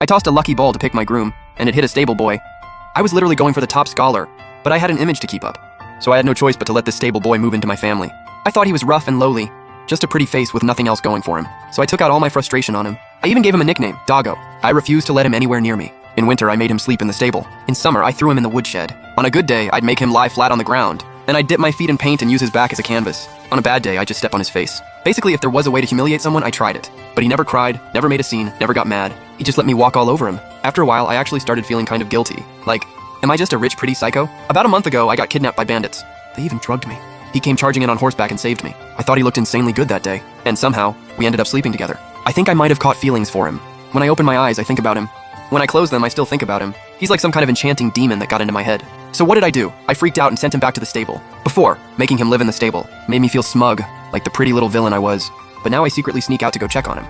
I tossed a lucky ball to pick my groom, and it hit a stable boy. I was literally going for the top scholar, but I had an image to keep up, so I had no choice but to let this stable boy move into my family. I thought he was rough and lowly, just a pretty face with nothing else going for him, so I took out all my frustration on him. I even gave him a nickname, Doggo. I refused to let him anywhere near me. In winter, I made him sleep in the stable. In summer, I threw him in the woodshed. On a good day, I'd make him lie flat on the ground, and I'd dip my feet in paint and use his back as a canvas. On a bad day, I'd just step on his face. Basically, if there was a way to humiliate someone, I tried it. But he never cried, never made a scene, never got mad. He just let me walk all over him. After a while, I actually started feeling kind of guilty. Like, am I just a rich, pretty psycho? About a month ago, I got kidnapped by bandits. They even drugged me. He came charging in on horseback and saved me. I thought he looked insanely good that day, and somehow, we ended up sleeping together. I think I might have caught feelings for him. When I open my eyes, I think about him. When I close them, I still think about him. He's like some kind of enchanting demon that got into my head. So what did I do? I freaked out and sent him back to the stable. Before, making him live in the stable made me feel smug, like the pretty little villain I was. But now I secretly sneak out to go check on him.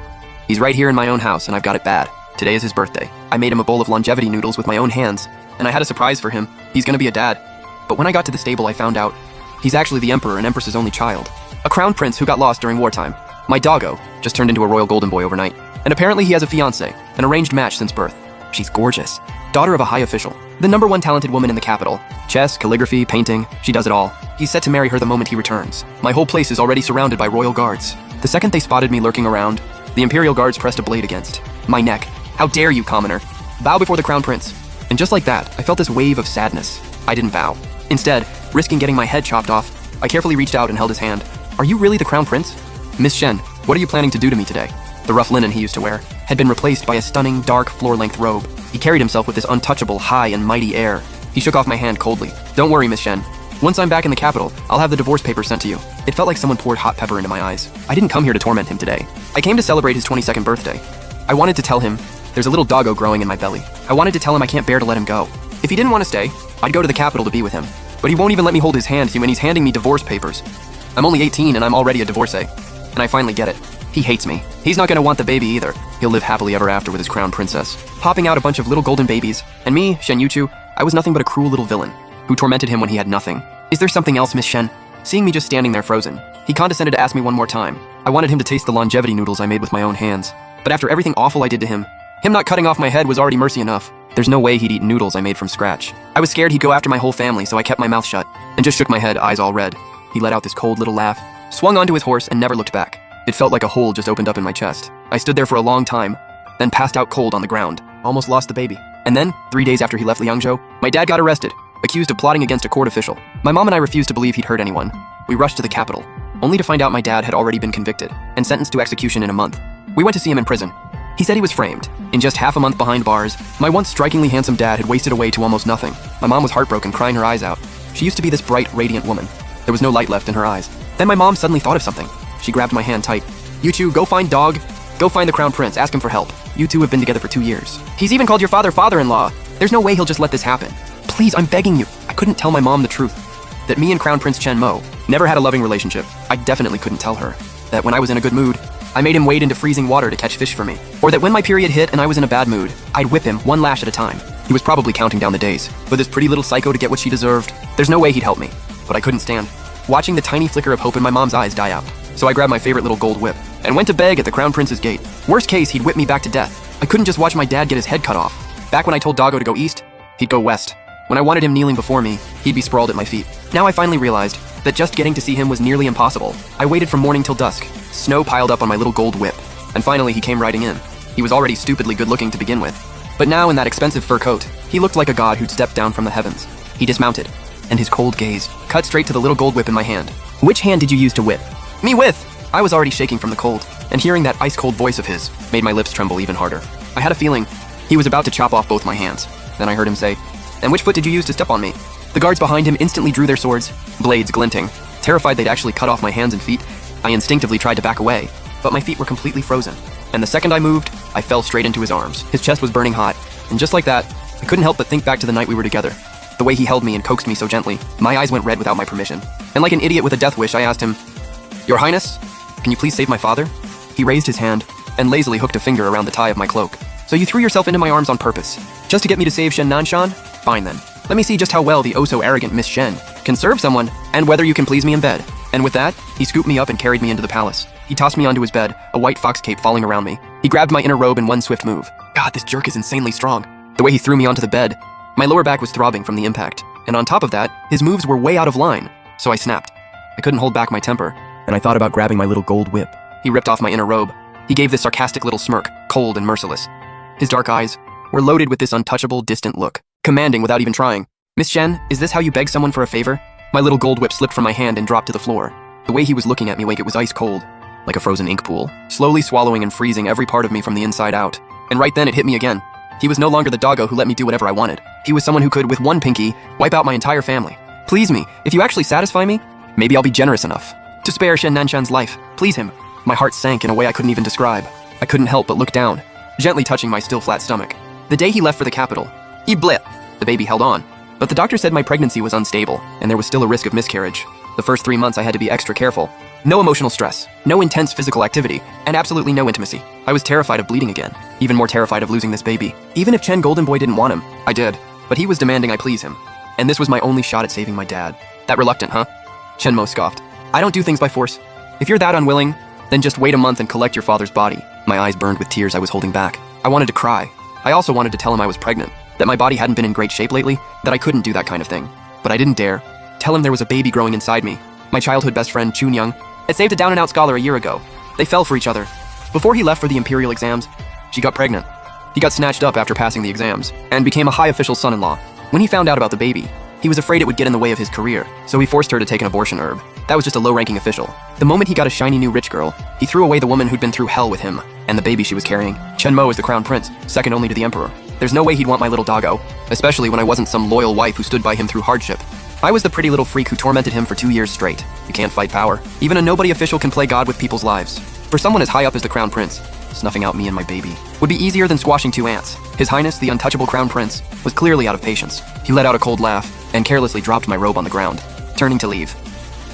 He's right here in my own house, and I've got it bad. Today is his birthday. I made him a bowl of longevity noodles with my own hands, and I had a surprise for him. He's gonna be a dad. But when I got to the stable, I found out he's actually the emperor and empress's only child. A crown prince who got lost during wartime. My doggo just turned into a royal golden boy overnight. And apparently he has a fiancée, an arranged match since birth. She's gorgeous. Daughter of a high official. The #1 talented woman in the capital. Chess, calligraphy, painting, she does it all. He's set to marry her the moment he returns. My whole place is already surrounded by royal guards. The second they spotted me lurking around, the imperial guards pressed a blade against my neck. How dare you, commoner? Bow before the crown prince. And just like that, I felt this wave of sadness. I didn't bow. Instead, risking getting my head chopped off, I carefully reached out and held his hand. Are you really the crown prince? Miss Shen, what are you planning to do to me today? The rough linen he used to wear had been replaced by a stunning, dark, floor-length robe. He carried himself with this untouchable, high and mighty air. He shook off my hand coldly. Don't worry, Miss Shen. Once I'm back in the capital, I'll have the divorce papers sent to you. It felt like someone poured hot pepper into my eyes. I didn't come here to torment him today. I came to celebrate his 22nd birthday. I wanted to tell him there's a little doggo growing in my belly. I wanted to tell him I can't bear to let him go. If he didn't want to stay, I'd go to the capital to be with him. But he won't even let me hold his hand when he's handing me divorce papers. I'm only 18 and I'm already a divorcee. And I finally get it. He hates me. He's not gonna want the baby either. He'll live happily ever after with his crown princess, popping out a bunch of little golden babies. And me, Shen Yuchu, I was nothing but a cruel little villain who tormented him when he had nothing. Is there something else, Miss Shen? Seeing me just standing there frozen, he condescended to ask me one more time. I wanted him to taste the longevity noodles I made with my own hands. But after everything awful I did to him not cutting off my head was already mercy enough. There's no way he'd eat noodles I made from scratch. I was scared he'd go after my whole family, so I kept my mouth shut and just shook my head, eyes all red. He let out this cold little laugh, swung onto his horse, and never looked back. It felt like a hole just opened up in my chest. I stood there for a long time, then passed out cold on the ground. Almost lost the baby. And then, 3 days after he left Liangzhou, my dad got arrested, accused of plotting against a court official. My mom and I refused to believe he'd hurt anyone. We rushed to the capital, only to find out my dad had already been convicted and sentenced to execution in a month. We went to see him in prison. He said he was framed. In just half a month behind bars, my once strikingly handsome dad had wasted away to almost nothing. My mom was heartbroken, crying her eyes out. She used to be this bright, radiant woman. There was no light left in her eyes. Then my mom suddenly thought of something. She grabbed my hand tight. You two, go find Dog. Go find the crown prince. Ask him for help. You two have been together for 2 years. He's even called your father father-in-law. There's no way he'll just let this happen. Please, I'm begging you. I couldn't tell my mom the truth. That me and Crown Prince Chen Mo never had a loving relationship. I definitely couldn't tell her. That when I was in a good mood, I made him wade into freezing water to catch fish for me. Or that when my period hit and I was in a bad mood, I'd whip him one lash at a time. He was probably counting down the days for this pretty little psycho to get what she deserved. There's no way he'd help me. But I couldn't stand watching the tiny flicker of hope in my mom's eyes die out. So I grabbed my favorite little gold whip and went to beg at the Crown Prince's gate. Worst case, he'd whip me back to death. I couldn't just watch my dad get his head cut off. Back when I told Doggo to go east, he'd go west. When I wanted him kneeling before me, he'd be sprawled at my feet. Now I finally realized that just getting to see him was nearly impossible. I waited from morning till dusk. Snow piled up on my little gold whip. And finally he came riding in. He was already stupidly good looking to begin with. But now in that expensive fur coat, he looked like a god who'd stepped down from the heavens. He dismounted, and his cold gaze cut straight to the little gold whip in my hand. Which hand did you use to whip? Me with! I was already shaking from the cold, and hearing that ice-cold voice of his made my lips tremble even harder. I had a feeling he was about to chop off both my hands. Then I heard him say, "And which foot did you use to step on me?" The guards behind him instantly drew their swords, blades glinting. Terrified they'd actually cut off my hands and feet, I instinctively tried to back away, but my feet were completely frozen. And the second I moved, I fell straight into his arms. His chest was burning hot, and just like that, I couldn't help but think back to the night we were together. The way he held me and coaxed me so gently, my eyes went red without my permission. And like an idiot with a death wish, I asked him, "Your Highness, can you please save my father?" He raised his hand and lazily hooked a finger around the tie of my cloak. "So you threw yourself into my arms on purpose, just to get me to save Shen Nanshan? Fine then. Let me see just how well the oh-so-arrogant Miss Shen can serve someone, and whether you can please me in bed." And with that, he scooped me up and carried me into the palace. He tossed me onto his bed, a white fox cape falling around me. He grabbed my inner robe in one swift move. God, this jerk is insanely strong. The way he threw me onto the bed. My lower back was throbbing from the impact, and on top of that, his moves were way out of line, so I snapped. I couldn't hold back my temper, and I thought about grabbing my little gold whip. He ripped off my inner robe. He gave this sarcastic little smirk, cold and merciless. His dark eyes were loaded with this untouchable, distant look, commanding without even trying. Miss Shen, is this how you beg someone for a favor? My little gold whip slipped from my hand and dropped to the floor. The way he was looking at me, it was ice cold, like a frozen ink pool, slowly swallowing and freezing every part of me from the inside out. And right then it hit me again. He was no longer the doggo who let me do whatever I wanted. He was someone who could, with one pinky, wipe out my entire family. Please me, if you actually satisfy me, maybe I'll be generous enough to spare Shen Nanshan's life. Please him. My heart sank in a way I couldn't even describe. I couldn't help but look down, gently touching my still flat stomach. The day he left for the capital, he blip. The baby held on. But the doctor said my pregnancy was unstable, and there was still a risk of miscarriage. The first 3 months I had to be extra careful. No emotional stress, no intense physical activity, and absolutely no intimacy. I was terrified of bleeding again, even more terrified of losing this baby. Even if Chen Golden Boy didn't want him, I did. But he was demanding I please him. And this was my only shot at saving my dad. That reluctant, huh? Chen Mo scoffed. I don't do things by force. If you're that unwilling, then just wait a month and collect your father's body. My eyes burned with tears I was holding back. I wanted to cry. I also wanted to tell him I was pregnant, that my body hadn't been in great shape lately, that I couldn't do that kind of thing. But I didn't dare. Tell him there was a baby growing inside me. My childhood best friend, Chun Young, had saved a down-and-out scholar a year ago. They fell for each other. Before he left for the imperial exams, she got pregnant. He got snatched up after passing the exams, and became a high official son-in-law. When he found out about the baby, he was afraid it would get in the way of his career, so he forced her to take an abortion herb. That was just a low-ranking official. The moment he got a shiny new rich girl, he threw away the woman who'd been through hell with him, and the baby she was carrying. Chen Mo is the crown prince, second only to the emperor. There's no way he'd want my little doggo, especially when I wasn't some loyal wife who stood by him through hardship. I was the pretty little freak who tormented him for 2 years straight. You can't fight power. Even a nobody official can play God with people's lives. For someone as high up as the crown prince, snuffing out me and my baby would be easier than squashing 2 ants. His Highness, the untouchable crown prince, was clearly out of patience. He let out a cold laugh and carelessly dropped my robe on the ground, turning to leave.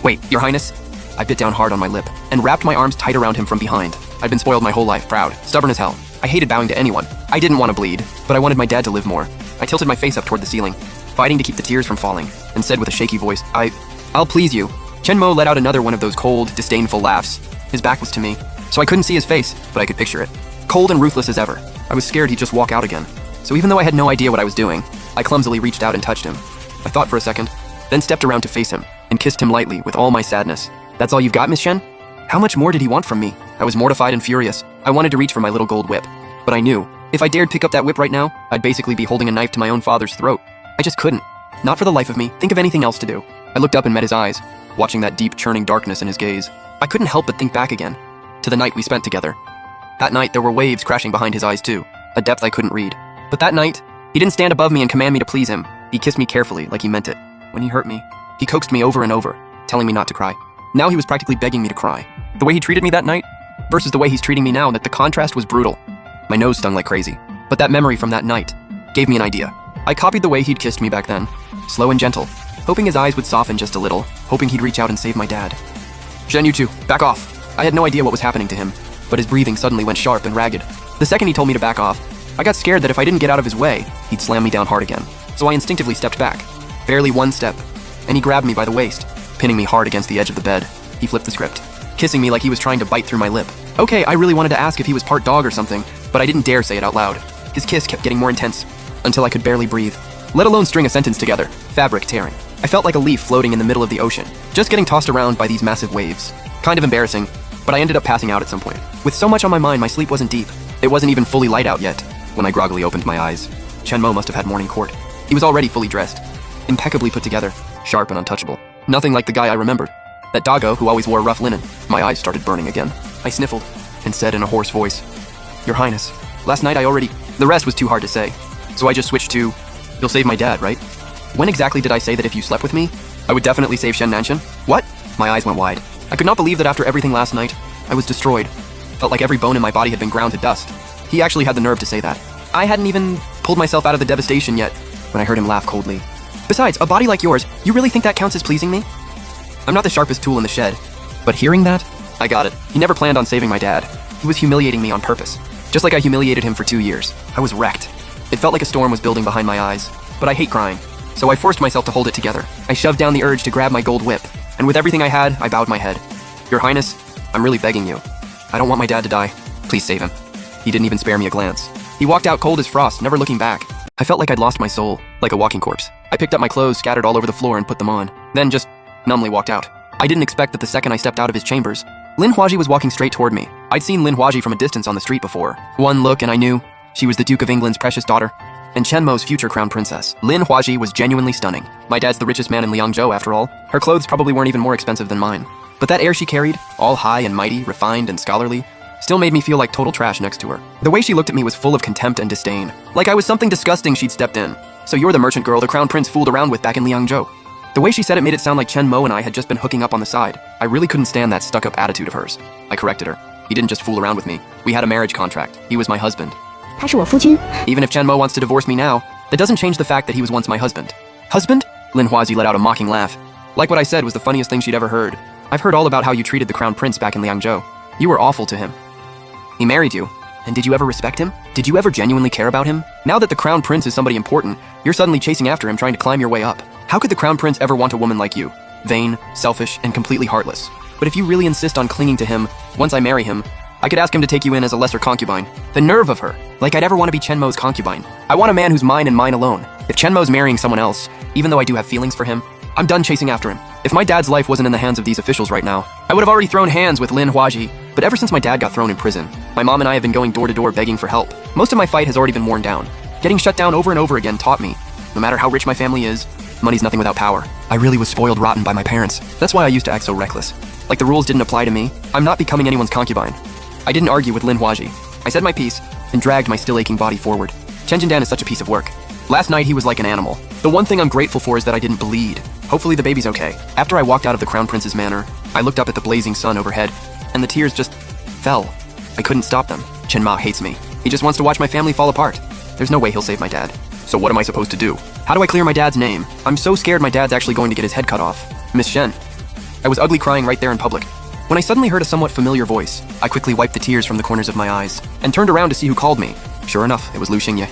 Wait, Your Highness? I bit down hard on my lip and wrapped my arms tight around him from behind. I'd been spoiled my whole life, proud, stubborn as hell. I hated bowing to anyone. I didn't want to bleed, but I wanted my dad to live more. I tilted my face up toward the ceiling, fighting to keep the tears from falling, and said with a shaky voice, I'll please you. Chen Mo let out another one of those cold, disdainful laughs. His back was to me, so I couldn't see his face, but I could picture it. Cold and ruthless as ever. I was scared he'd just walk out again. So even though I had no idea what I was doing, I clumsily reached out and touched him. I thought for a second, then stepped around to face him, and kissed him lightly with all my sadness. That's all you've got, Miss Shen? How much more did he want from me? I was mortified and furious. I wanted to reach for my little gold whip. But I knew, if I dared pick up that whip right now, I'd basically be holding a knife to my own father's throat. I just couldn't. Not for the life of me. Think of anything else to do. I looked up and met his eyes, watching that deep, churning darkness in his gaze. I couldn't help but think back again, to the night we spent together. That night, there were waves crashing behind his eyes too, a depth I couldn't read. But that night, he didn't stand above me and command me to please him. He kissed me carefully, like he meant it. When he hurt me, he coaxed me over and over, telling me not to cry. Now he was practically begging me to cry. The way he treated me that night, versus the way he's treating me now, that the contrast was brutal. My nose stung like crazy. But that memory from that night gave me an idea. I copied the way he'd kissed me back then, slow and gentle, hoping his eyes would soften just a little, hoping he'd reach out and save my dad. Shen, you two, back off. I had no idea what was happening to him, but his breathing suddenly went sharp and ragged. The second he told me to back off, I got scared that if I didn't get out of his way, he'd slam me down hard again. So I instinctively stepped back, barely one step, and he grabbed me by the waist, pinning me hard against the edge of the bed. He flipped the script, kissing me like he was trying to bite through my lip. Okay, I really wanted to ask if he was part dog or something, but I didn't dare say it out loud. His kiss kept getting more intense, until I could barely breathe, let alone string a sentence together, fabric tearing. I felt like a leaf floating in the middle of the ocean, just getting tossed around by these massive waves. Kind of embarrassing, but I ended up passing out at some point. With so much on my mind, my sleep wasn't deep. It wasn't even fully light out yet, when I groggily opened my eyes. Chen Mo must have had morning court. He was already fully dressed, impeccably put together, sharp and untouchable. Nothing like the guy I remembered. That doggo who always wore rough linen. My eyes started burning again. I sniffled, and said in a hoarse voice, Your Highness, last night I already... The rest was too hard to say, so I just switched to, You'll save my dad, right? When exactly did I say that if you slept with me, I would definitely save Shen Nanshan? What? My eyes went wide. I could not believe that after everything last night, I was destroyed. Felt like every bone in my body had been ground to dust. He actually had the nerve to say that. I hadn't even pulled myself out of the devastation yet, when I heard him laugh coldly. Besides, a body like yours, you really think that counts as pleasing me? I'm not the sharpest tool in the shed, but hearing that, I got it. He never planned on saving my dad. He was humiliating me on purpose, just like I humiliated him for 2 years. I was wrecked. It felt like a storm was building behind my eyes, but I hate crying, so I forced myself to hold it together. I shoved down the urge to grab my gold whip, and with everything I had, I bowed my head. Your Highness, I'm really begging you. I don't want my dad to die. Please save him. He didn't even spare me a glance. He walked out cold as frost, never looking back. I felt like I'd lost my soul, like a walking corpse. I picked up my clothes scattered all over the floor and put them on, then just numbly walked out. I didn't expect that the second I stepped out of his chambers, Lin Huaji was walking straight toward me. I'd seen Lin Huaji from a distance on the street before. One look and I knew she was the Duke of England's precious daughter and Chen Mo's future crown princess. Lin Huaji was genuinely stunning. My dad's the richest man in Liangzhou, after all. Her clothes probably weren't even more expensive than mine. But that air she carried, all high and mighty, refined and scholarly, still made me feel like total trash next to her. The way she looked at me was full of contempt and disdain. Like I was something disgusting she'd stepped in. So you're the merchant girl the crown prince fooled around with back in Liangzhou. The way she said it made it sound like Chen Mo and I had just been hooking up on the side. I really couldn't stand that stuck-up attitude of hers. I corrected her. He didn't just fool around with me. We had a marriage contract. He was my husband. 他是我夫君。 Even if Chen Mo wants to divorce me now, that doesn't change the fact that he was once my husband. Husband? Lin Huazi let out a mocking laugh. Like what I said was the funniest thing she'd ever heard. I've heard all about how you treated the crown prince back in Liangzhou. You were awful to him. He married you. And did you ever respect him? Did you ever genuinely care about him? Now that the crown prince is somebody important, you're suddenly chasing after him trying to climb your way up. How could the crown prince ever want a woman like you? Vain, selfish, and completely heartless. But if you really insist on clinging to him, once I marry him, I could ask him to take you in as a lesser concubine. The nerve of her! Like I'd ever want to be Chen Mo's concubine. I want a man who's mine and mine alone. If Chen Mo's marrying someone else, even though I do have feelings for him, I'm done chasing after him. If my dad's life wasn't in the hands of these officials right now, I would have already thrown hands with Lin Huaji. But ever since my dad got thrown in prison, my mom and I have been going door to door begging for help. Most of my fight has already been worn down. Getting shut down over and over again taught me, no matter how rich my family is, money's nothing without power. I really was spoiled rotten by my parents. That's why I used to act so reckless. Like the rules didn't apply to me. I'm not becoming anyone's concubine. I didn't argue with Lin Huaji. I said my piece and dragged my still aching body forward. Chen Jindan is such a piece of work. Last night he was like an animal. The one thing I'm grateful for is that I didn't bleed. Hopefully the baby's okay. After I walked out of the crown prince's manor, I looked up at the blazing sun overhead, and the tears just fell. I couldn't stop them. Chen Ma hates me. He just wants to watch my family fall apart. There's no way he'll save my dad. So what am I supposed to do? How do I clear my dad's name? I'm so scared my dad's actually going to get his head cut off. Miss Shen. I was ugly crying right there in public. When I suddenly heard a somewhat familiar voice, I quickly wiped the tears from the corners of my eyes and turned around to see who called me. Sure enough, it was Lu Xingye.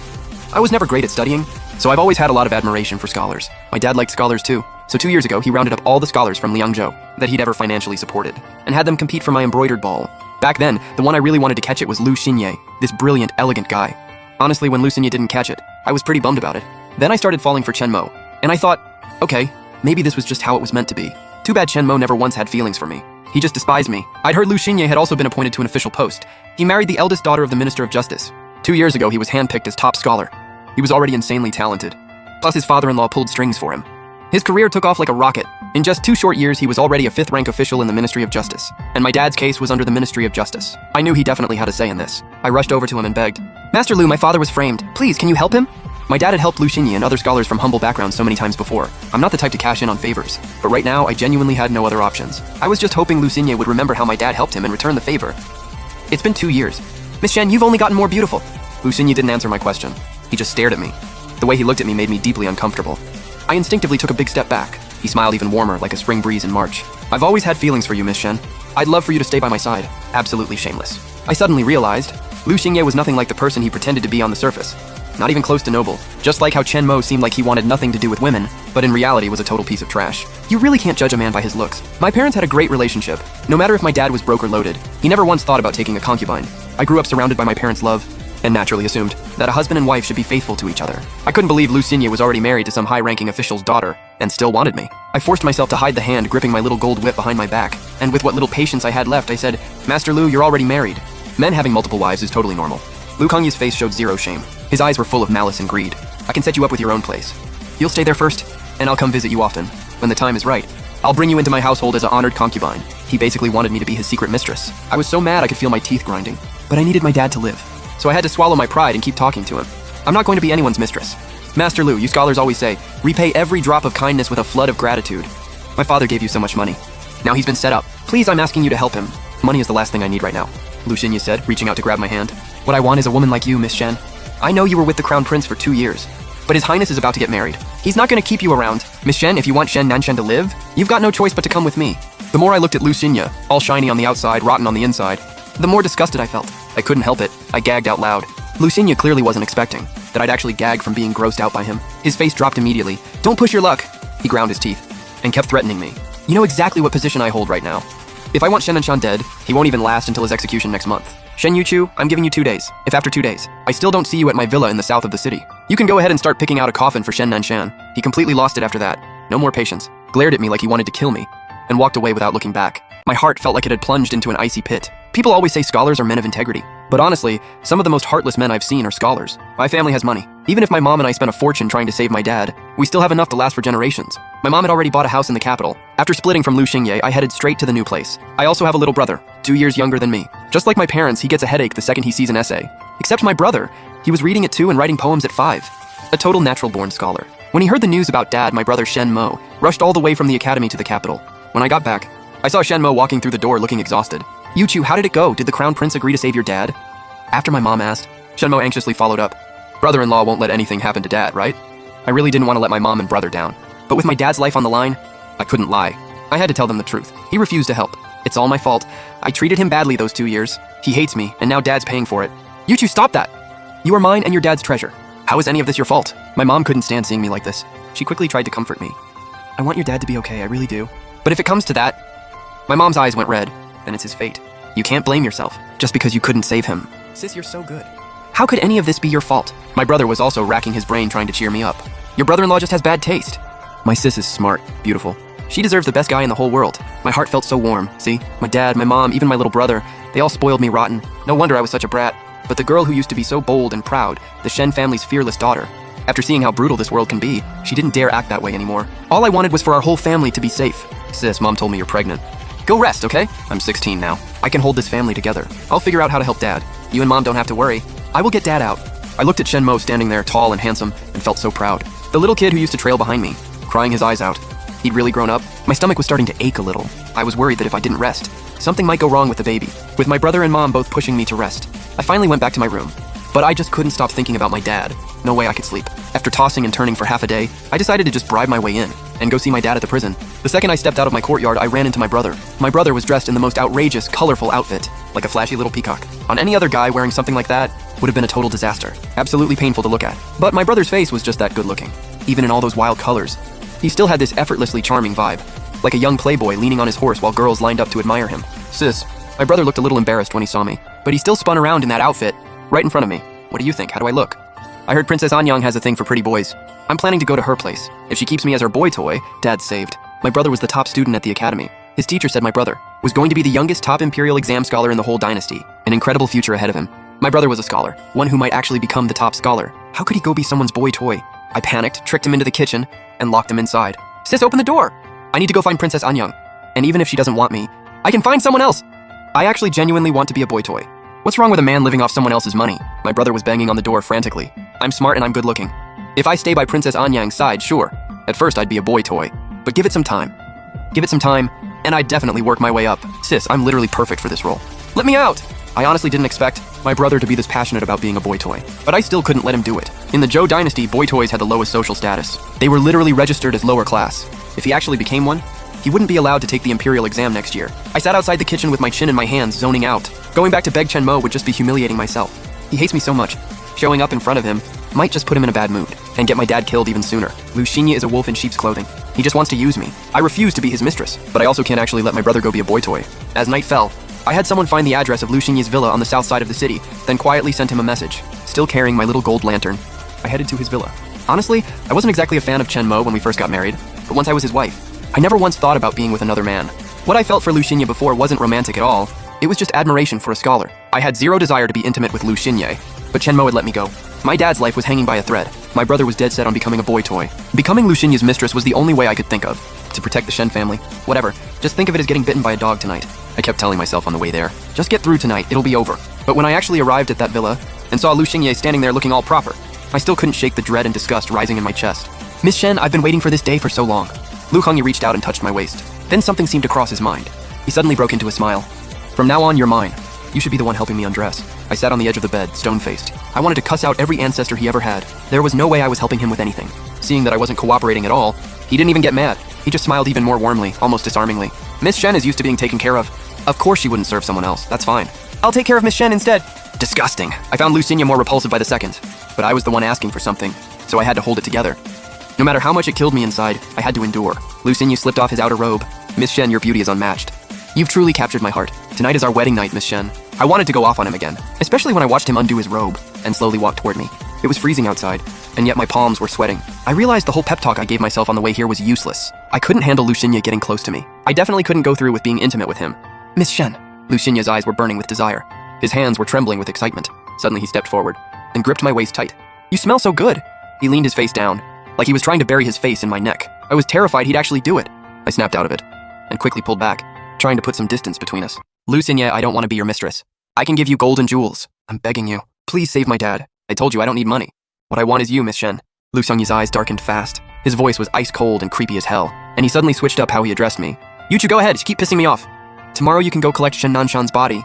I was never great at studying, so I've always had a lot of admiration for scholars. My dad liked scholars too, so 2 years ago he rounded up all the scholars from Liangzhou that he'd ever financially supported and had them compete for my embroidered ball. Back then, the one I really wanted to catch it was Lu Xingye, this brilliant, elegant guy. Honestly, when Lu Xingye didn't catch it, I was pretty bummed about it. Then I started falling for Chen Mo, and I thought, okay, maybe this was just how it was meant to be. Too bad Chen Mo never once had feelings for me. He just despised me. I'd heard Lu Xingye had also been appointed to an official post. He married the eldest daughter of the Minister of Justice. 2 years ago, he was handpicked as top scholar. He was already insanely talented. Plus, his father-in-law pulled strings for him. His career took off like a rocket. In just 2 short years, he was already a 5th-rank official in the Ministry of Justice. And my dad's case was under the Ministry of Justice. I knew he definitely had a say in this. I rushed over to him and begged, Master Lu, my father was framed. Please, can you help him? My dad had helped Lu Xingye and other scholars from humble backgrounds so many times before. I'm not the type to cash in on favors. But right now, I genuinely had no other options. I was just hoping Lu Xingye would remember how my dad helped him and return the favor. It's been 2 years. Miss Shen, you've only gotten more beautiful. Lu Xingye didn't answer my question. He just stared at me. The way he looked at me made me deeply uncomfortable. I instinctively took a big step back. He smiled even warmer, like a spring breeze in March. I've always had feelings for you, Miss Shen. I'd love for you to stay by my side. Absolutely shameless. I suddenly realized Lu Xingye was nothing like the person he pretended to be on the surface. Not even close to noble. Just like how Chen Mo seemed like he wanted nothing to do with women, but in reality was a total piece of trash. You really can't judge a man by his looks. My parents had a great relationship. No matter if my dad was broke or loaded, he never once thought about taking a concubine. I grew up surrounded by my parents' love, and naturally assumed that a husband and wife should be faithful to each other. I couldn't believe Lu Xingye was already married to some high-ranking official's daughter, and still wanted me. I forced myself to hide the hand gripping my little gold whip behind my back, and with what little patience I had left, I said, Master Lu, you're already married. Men having multiple wives is totally normal. Lu Kongyi's face showed zero shame. His eyes were full of malice and greed. I can set you up with your own place. You'll stay there first, and I'll come visit you often. When the time is right, I'll bring you into my household as an honored concubine. He basically wanted me to be his secret mistress. I was so mad I could feel my teeth grinding. But I needed my dad to live. So I had to swallow my pride and keep talking to him. I'm not going to be anyone's mistress. Master Lu, you scholars always say, repay every drop of kindness with a flood of gratitude. My father gave you so much money. Now he's been set up. Please, I'm asking you to help him. Money is the last thing I need right now. Lu Xingye said, reaching out to grab my hand. What I want is a woman like you, Miss Shen. I know you were with the Crown Prince for 2 years, but His Highness is about to get married. He's not going to keep you around. Miss Shen, if you want Shen Nanshen to live, you've got no choice but to come with me. The more I looked at Lu Xingye, all shiny on the outside, rotten on the inside, the more disgusted I felt. I couldn't help it. I gagged out loud. Lu Xingye clearly wasn't expecting that I'd actually gag from being grossed out by him. His face dropped immediately. Don't push your luck. He ground his teeth and kept threatening me. You know exactly what position I hold right now. If I want Shen Nanshan dead, he won't even last until his execution next month. Shen Yuchu, I'm giving you 2 days. If after 2 days, I still don't see you at my villa in the south of the city, you can go ahead and start picking out a coffin for Shen Nanshan. He completely lost it after that. No more patience. Glared at me like he wanted to kill me, and walked away without looking back. My heart felt like it had plunged into an icy pit. People always say scholars are men of integrity. But honestly, some of the most heartless men I've seen are scholars. My family has money. Even if my mom and I spent a fortune trying to save my dad, we still have enough to last for generations. My mom had already bought a house in the capital. After splitting from Lu Xingye, I headed straight to the new place. I also have a little brother, 2 years younger than me. Just like my parents, he gets a headache the second he sees an essay. Except my brother, he was reading at 2 and writing poems at 5. A total natural-born scholar. When he heard the news about Dad, my brother Shen Mo rushed all the way from the academy to the capital. When I got back, I saw Shen Mo walking through the door looking exhausted. Yuchu, how did it go? Did the crown prince agree to save your dad? After my mom asked, Shen Mo anxiously followed up. Brother-in-law won't let anything happen to Dad, right? I really didn't want to let my mom and brother down. But with my dad's life on the line, I couldn't lie. I had to tell them the truth. He refused to help. It's all my fault. I treated him badly those 2 years. He hates me, and now Dad's paying for it. Yuchu, stop that! You are mine and your dad's treasure. How is any of this your fault? My mom couldn't stand seeing me like this. She quickly tried to comfort me. I want your dad to be okay, I really do. But if it comes to that... My mom's eyes went red. Then it's his fate. You can't blame yourself, just because you couldn't save him. Sis, you're so good. How could any of this be your fault? My brother was also racking his brain trying to cheer me up. Your brother-in-law just has bad taste. My sis is smart, beautiful. She deserves the best guy in the whole world. My heart felt so warm, see? My dad, my mom, even my little brother, they all spoiled me rotten. No wonder I was such a brat. But the girl who used to be so bold and proud, the Shen family's fearless daughter, after seeing how brutal this world can be, she didn't dare act that way anymore. All I wanted was for our whole family to be safe. Sis, Mom told me you're pregnant. Go rest, okay? I'm 16 now. I can hold this family together. I'll figure out how to help Dad. You and Mom don't have to worry. I will get Dad out. I looked at Shen Mo standing there tall and handsome and felt so proud. The little kid who used to trail behind me, crying his eyes out. He'd really grown up. My stomach was starting to ache a little. I was worried that if I didn't rest, something might go wrong with the baby. With my brother and Mom both pushing me to rest, I finally went back to my room. But I just couldn't stop thinking about my dad. No way I could sleep. After tossing and turning for half a day, I decided to just bribe my way in and go see my dad at the prison. The second I stepped out of my courtyard, I ran into my brother. My brother was dressed in the most outrageous, colorful outfit, like a flashy little peacock. On any other guy wearing something like that would have been a total disaster. Absolutely painful to look at. But my brother's face was just that good looking. Even in all those wild colors, he still had this effortlessly charming vibe, like a young playboy leaning on his horse while girls lined up to admire him. Sis, my brother looked a little embarrassed when he saw me, but he still spun around in that outfit, right in front of me. What do you think? How do I look? I heard Princess Anyang has a thing for pretty boys. I'm planning to go to her place. If she keeps me as her boy toy, Dad's saved. My brother was the top student at the academy. His teacher said my brother was going to be the youngest top imperial exam scholar in the whole dynasty. An incredible future ahead of him. My brother was a scholar, one who might actually become the top scholar. How could he go be someone's boy toy? I panicked, tricked him into the kitchen, and locked him inside. Sis, open the door! I need to go find Princess Anyang. And even if she doesn't want me, I can find someone else! I actually genuinely want to be a boy toy. What's wrong with a man living off someone else's money? My brother was banging on the door frantically. I'm smart and I'm good looking. If I stay by Princess Anyang's side, sure. At first I'd be a boy toy. But give it some time. Give it some time, and I'd definitely work my way up. Sis, I'm literally perfect for this role. Let me out! I honestly didn't expect my brother to be this passionate about being a boy toy. But I still couldn't let him do it. In the Zhou dynasty, boy toys had the lowest social status. They were literally registered as lower class. If he actually became one, he wouldn't be allowed to take the imperial exam next year. I sat outside the kitchen with my chin in my hands, zoning out. Going back to beg Chen Mo would just be humiliating myself. He hates me so much. Showing up in front of him might just put him in a bad mood and get my dad killed even sooner. Lu Xingye is a wolf in sheep's clothing. He just wants to use me. I refuse to be his mistress, but I also can't actually let my brother go be a boy toy. As night fell, I had someone find the address of Lu Xingye's villa on the south side of the city, then quietly sent him a message. Still carrying my little gold lantern, I headed to his villa. Honestly, I wasn't exactly a fan of Chen Mo when we first got married, but once I was his wife, I never once thought about being with another man. What I felt for Lu Xingye before wasn't romantic at all. It was just admiration for a scholar. I had zero desire to be intimate with Lu Xingye, but Chen Mo had let me go. My dad's life was hanging by a thread. My brother was dead set on becoming a boy toy. Becoming Lu Xingye's mistress was the only way I could think of. To protect the Shen family. Whatever. Just think of it as getting bitten by a dog tonight. I kept telling myself on the way there. Just get through tonight, it'll be over. But when I actually arrived at that villa and saw Lu Xingye standing there looking all proper, I still couldn't shake the dread and disgust rising in my chest. Miss Shen, I've been waiting for this day for so long. Lu Hongyi reached out and touched my waist. Then something seemed to cross his mind. He suddenly broke into a smile. From now on, you're mine. You should be the one helping me undress. I sat on the edge of the bed, stone-faced. I wanted to cuss out every ancestor he ever had. There was no way I was helping him with anything. Seeing that I wasn't cooperating at all, he didn't even get mad. He just smiled even more warmly, almost disarmingly. Miss Shen is used to being taken care of. Of course she wouldn't serve someone else, that's fine. I'll take care of Miss Shen instead. Disgusting. I found Lu Xingye more repulsive by the second. But I was the one asking for something, so I had to hold it together. No matter how much it killed me inside, I had to endure. Lu Xingye slipped off his outer robe. Miss Shen, your beauty is unmatched. You've truly captured my heart. Tonight is our wedding night, Miss Shen. I wanted to go off on him again, especially when I watched him undo his robe and slowly walk toward me. It was freezing outside, and yet my palms were sweating. I realized the whole pep talk I gave myself on the way here was useless. I couldn't handle Lu Xingye getting close to me. I definitely couldn't go through with being intimate with him. Miss Shen. Lu Xingye's eyes were burning with desire. His hands were trembling with excitement. Suddenly he stepped forward and gripped my waist tight. You smell so good. He leaned his face down, like he was trying to bury his face in my neck. I was terrified he'd actually do it. I snapped out of it and quickly pulled back, trying to put some distance between us. Lu Xingye, I don't want to be your mistress. I can give you gold and jewels. I'm begging you. Please save my dad. I told you I don't need money. What I want is you, Miss Shen. Lu Xingye's eyes darkened fast. His voice was ice cold and creepy as hell, and he suddenly switched up how he addressed me. You two go ahead, just keep pissing me off. Tomorrow you can go collect Shen Nanshan's body.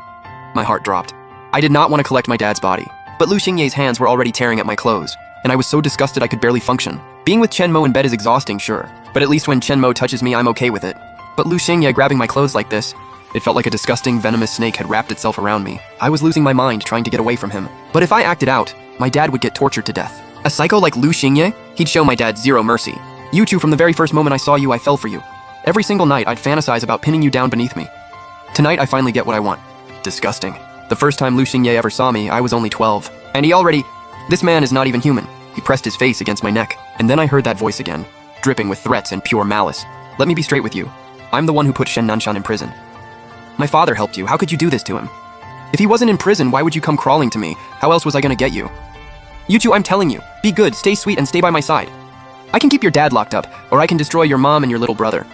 My heart dropped. I did not want to collect my dad's body, but Lu Xingye's hands were already tearing at my clothes, and I was so disgusted I could barely function. Being with Chen Mo in bed is exhausting, sure, but at least when Chen Mo touches me, I'm okay with it. But Lu Xingye grabbing my clothes like this, it felt like a disgusting, venomous snake had wrapped itself around me. I was losing my mind trying to get away from him. But if I acted out, my dad would get tortured to death. A psycho like Lu Xingye? He'd show my dad zero mercy. You two, from the very first moment I saw you, I fell for you. Every single night, I'd fantasize about pinning you down beneath me. Tonight, I finally get what I want. Disgusting. The first time Lu Xingye ever saw me, I was only 12. And he already... This man is not even human. He pressed his face against my neck. And then I heard that voice again, dripping with threats and pure malice. Let me be straight with you. I'm the one who put Shen Nanshan in prison. My father helped you. How could you do this to him? If he wasn't in prison, why would you come crawling to me? How else was I gonna get you? You two, I'm telling you. Be good, stay sweet, and stay by my side. I can keep your dad locked up, or I can destroy your mom and your little brother.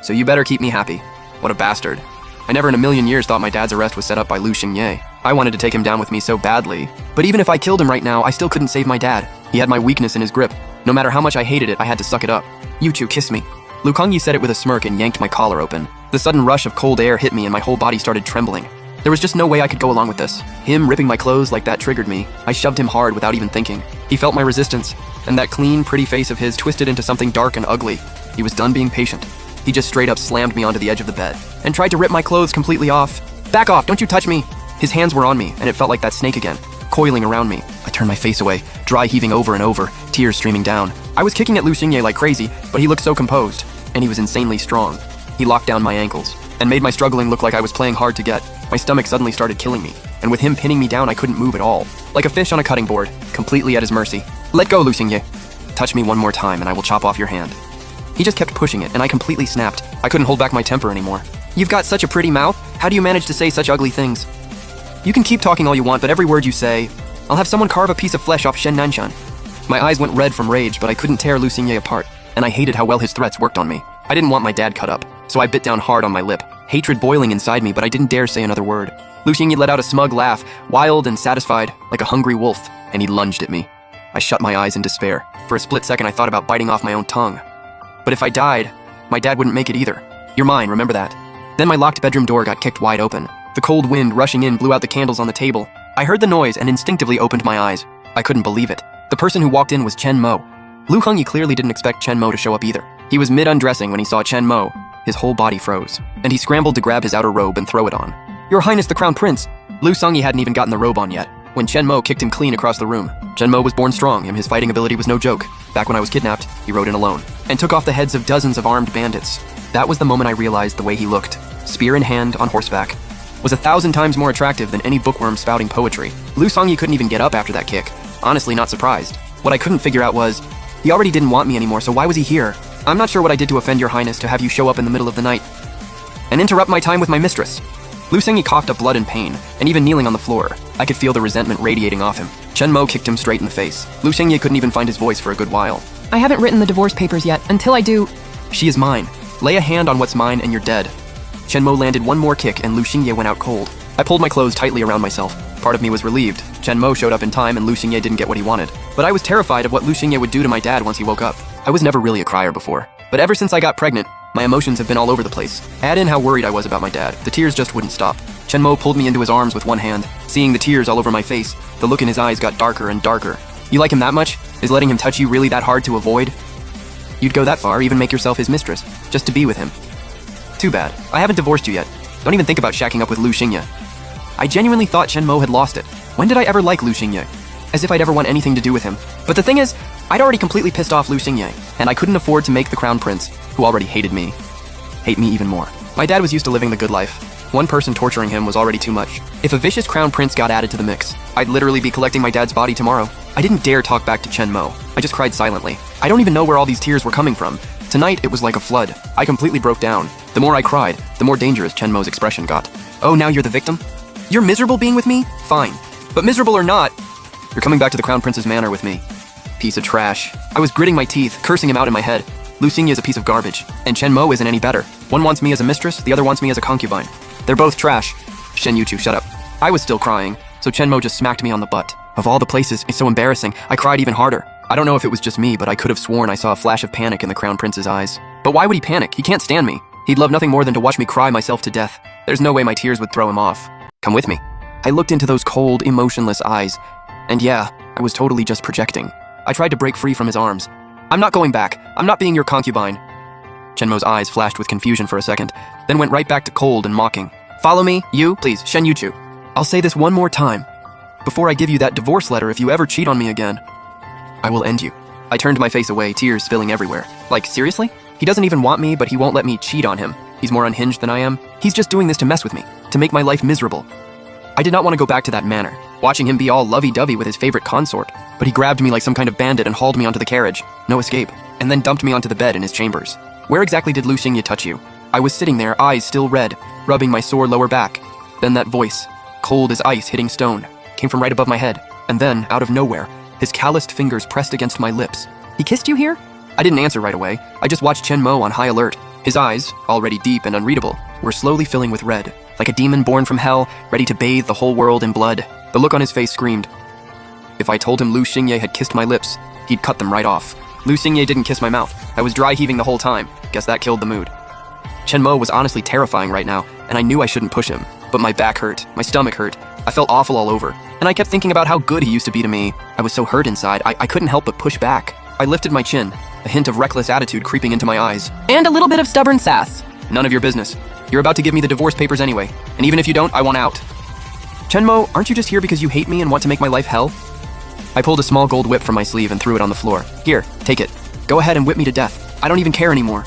So you better keep me happy. What a bastard. I never in a million years thought my dad's arrest was set up by Lu Xingye. I wanted to take him down with me so badly. But even if I killed him right now, I still couldn't save my dad. He had my weakness in his grip. No matter how much I hated it, I had to suck it up. You two, kiss me. Lu Kangyi said it with a smirk and yanked my collar open. The sudden rush of cold air hit me and my whole body started trembling. There was just no way I could go along with this. Him ripping my clothes like that triggered me. I shoved him hard without even thinking. He felt my resistance, and that clean, pretty face of his twisted into something dark and ugly. He was done being patient. He just straight up slammed me onto the edge of the bed and tried to rip my clothes completely off. Back off, don't you touch me! His hands were on me, and it felt like that snake again, coiling around me. I turned my face away, dry heaving over and over, tears streaming down. I was kicking at Lu Xingye like crazy, but he looked so composed, and he was insanely strong. He locked down my ankles and made my struggling look like I was playing hard to get. My stomach suddenly started killing me, and with him pinning me down, I couldn't move at all. Like a fish on a cutting board, completely at his mercy. Let go, Lu Xingye. Touch me one more time and I will chop off your hand. He just kept pushing it, and I completely snapped. I couldn't hold back my temper anymore. You've got such a pretty mouth. How do you manage to say such ugly things? You can keep talking all you want, but every word you say, I'll have someone carve a piece of flesh off Shen Nanshan. My eyes went red from rage, but I couldn't tear Lu Xingye apart, and I hated how well his threats worked on me. I didn't want my dad cut up, so I bit down hard on my lip, hatred boiling inside me, but I didn't dare say another word. Lu Xingye let out a smug laugh, wild and satisfied, like a hungry wolf, and he lunged at me. I shut my eyes in despair. For a split second, I thought about biting off my own tongue. But if I died, my dad wouldn't make it either. You're mine, remember that. Then my locked bedroom door got kicked wide open. The cold wind rushing in blew out the candles on the table. I heard the noise and instinctively opened my eyes. I couldn't believe it. The person who walked in was Chen Mo. Lu Hengyi clearly didn't expect Chen Mo to show up either. He was mid-undressing when he saw Chen Mo. His whole body froze, and he scrambled to grab his outer robe and throw it on. Your Highness the Crown Prince! Lu Songyi hadn't even gotten the robe on yet, when Chen Mo kicked him clean across the room. Chen Mo was born strong, and his fighting ability was no joke. Back when I was kidnapped, he rode in alone, and took off the heads of dozens of armed bandits. That was the moment I realized the way he looked, spear in hand on horseback, was 1,000 times more attractive than any bookworm spouting poetry. Lu Songyi couldn't even get up after that kick. Honestly, not surprised. What I couldn't figure out was, he already didn't want me anymore, so why was he here? I'm not sure what I did to offend your highness to have you show up in the middle of the night and interrupt my time with my mistress. Lu Sengyi coughed up blood and pain, and even kneeling on the floor, I could feel the resentment radiating off him. Chen Mo kicked him straight in the face. Lu Sengyi couldn't even find his voice for a good while. I haven't written the divorce papers yet. Until I do... She is mine. Lay a hand on what's mine and you're dead. Chen Mo landed one more kick and Lu Xingye went out cold. I pulled my clothes tightly around myself. Part of me was relieved. Chen Mo showed up in time and Lu Xingye didn't get what he wanted. But I was terrified of what Lu Xingye would do to my dad once he woke up. I was never really a crier before. But ever since I got pregnant, my emotions have been all over the place. Add in how worried I was about my dad. The tears just wouldn't stop. Chen Mo pulled me into his arms with one hand. Seeing the tears all over my face, the look in his eyes got darker and darker. You like him that much? Is letting him touch you really that hard to avoid? You'd go that far, even make yourself his mistress, just to be with him. Too bad. I haven't divorced you yet. Don't even think about shacking up with Lu Xingye. I genuinely thought Chen Mo had lost it. When did I ever like Lu Xingye? As if I'd ever want anything to do with him. But the thing is, I'd already completely pissed off Lu Xingye, and I couldn't afford to make the crown prince, who already hated me, hate me even more. My dad was used to living the good life, One person torturing him was already too much. If a vicious crown prince got added to the mix, I'd literally be collecting my dad's body tomorrow. I didn't dare talk back to Chen Mo. I just cried silently. I don't even know where all these tears were coming from. Tonight, it was like a flood. I completely broke down. The more I cried, the more dangerous Chen Mo's expression got. Oh, now you're the victim? You're miserable being with me? Fine. But miserable or not, you're coming back to the Crown Prince's manor with me. Piece of trash. I was gritting my teeth, cursing him out in my head. Lu Xingye is a piece of garbage, and Chen Mo isn't any better. One wants me as a mistress, the other wants me as a concubine. They're both trash. Shen Yuchu, shut up. I was still crying, so Chen Mo just smacked me on the butt. Of all the places, it's so embarrassing. I cried even harder. I don't know if it was just me, but I could have sworn I saw a flash of panic in the Crown Prince's eyes. But why would he panic? He can't stand me. He'd love nothing more than to watch me cry myself to death. There's no way my tears would throw him off. Come with me. I looked into those cold, emotionless eyes, and yeah, I was totally just projecting. I tried to break free from his arms. I'm not going back. I'm not being your concubine. Chen Mo's eyes flashed with confusion for a second, then went right back to cold and mocking. Follow me, you, please, Shen Yuchu. I'll say this one more time. Before I give you that divorce letter, if you ever cheat on me again, I will end you. I turned my face away, tears spilling everywhere. Like, seriously? He doesn't even want me, but he won't let me cheat on him. He's more unhinged than I am. He's just doing this to mess with me, to make my life miserable. I did not want to go back to that manor, watching him be all lovey-dovey with his favorite consort, but he grabbed me like some kind of bandit and hauled me onto the carriage. No escape. And then dumped me onto the bed in his chambers. Where exactly did Lu Xingye touch you? I was sitting there, eyes still red, rubbing my sore lower back. Then that voice, cold as ice hitting stone, came from right above my head. And then, out of nowhere, his calloused fingers pressed against my lips. He kissed you here? I didn't answer right away. I just watched Chen Mo on high alert. His eyes, already deep and unreadable, were slowly filling with red, like a demon born from hell, ready to bathe the whole world in blood. The look on his face screamed. If I told him Lu Xingye had kissed my lips, he'd cut them right off. Lu Xingye didn't kiss my mouth. I was dry heaving the whole time. Guess that killed the mood. Chen Mo was honestly terrifying right now, and I knew I shouldn't push him. But my back hurt, my stomach hurt, I felt awful all over, and I kept thinking about how good he used to be to me. I was so hurt inside, I couldn't help but push back. I lifted my chin, a hint of reckless attitude creeping into my eyes. And a little bit of stubborn sass. None of your business. You're about to give me the divorce papers anyway, and even if you don't, I want out. Chen Mo, aren't you just here because you hate me and want to make my life hell? I pulled a small gold whip from my sleeve and threw it on the floor. Here, take it. Go ahead and whip me to death. I don't even care anymore.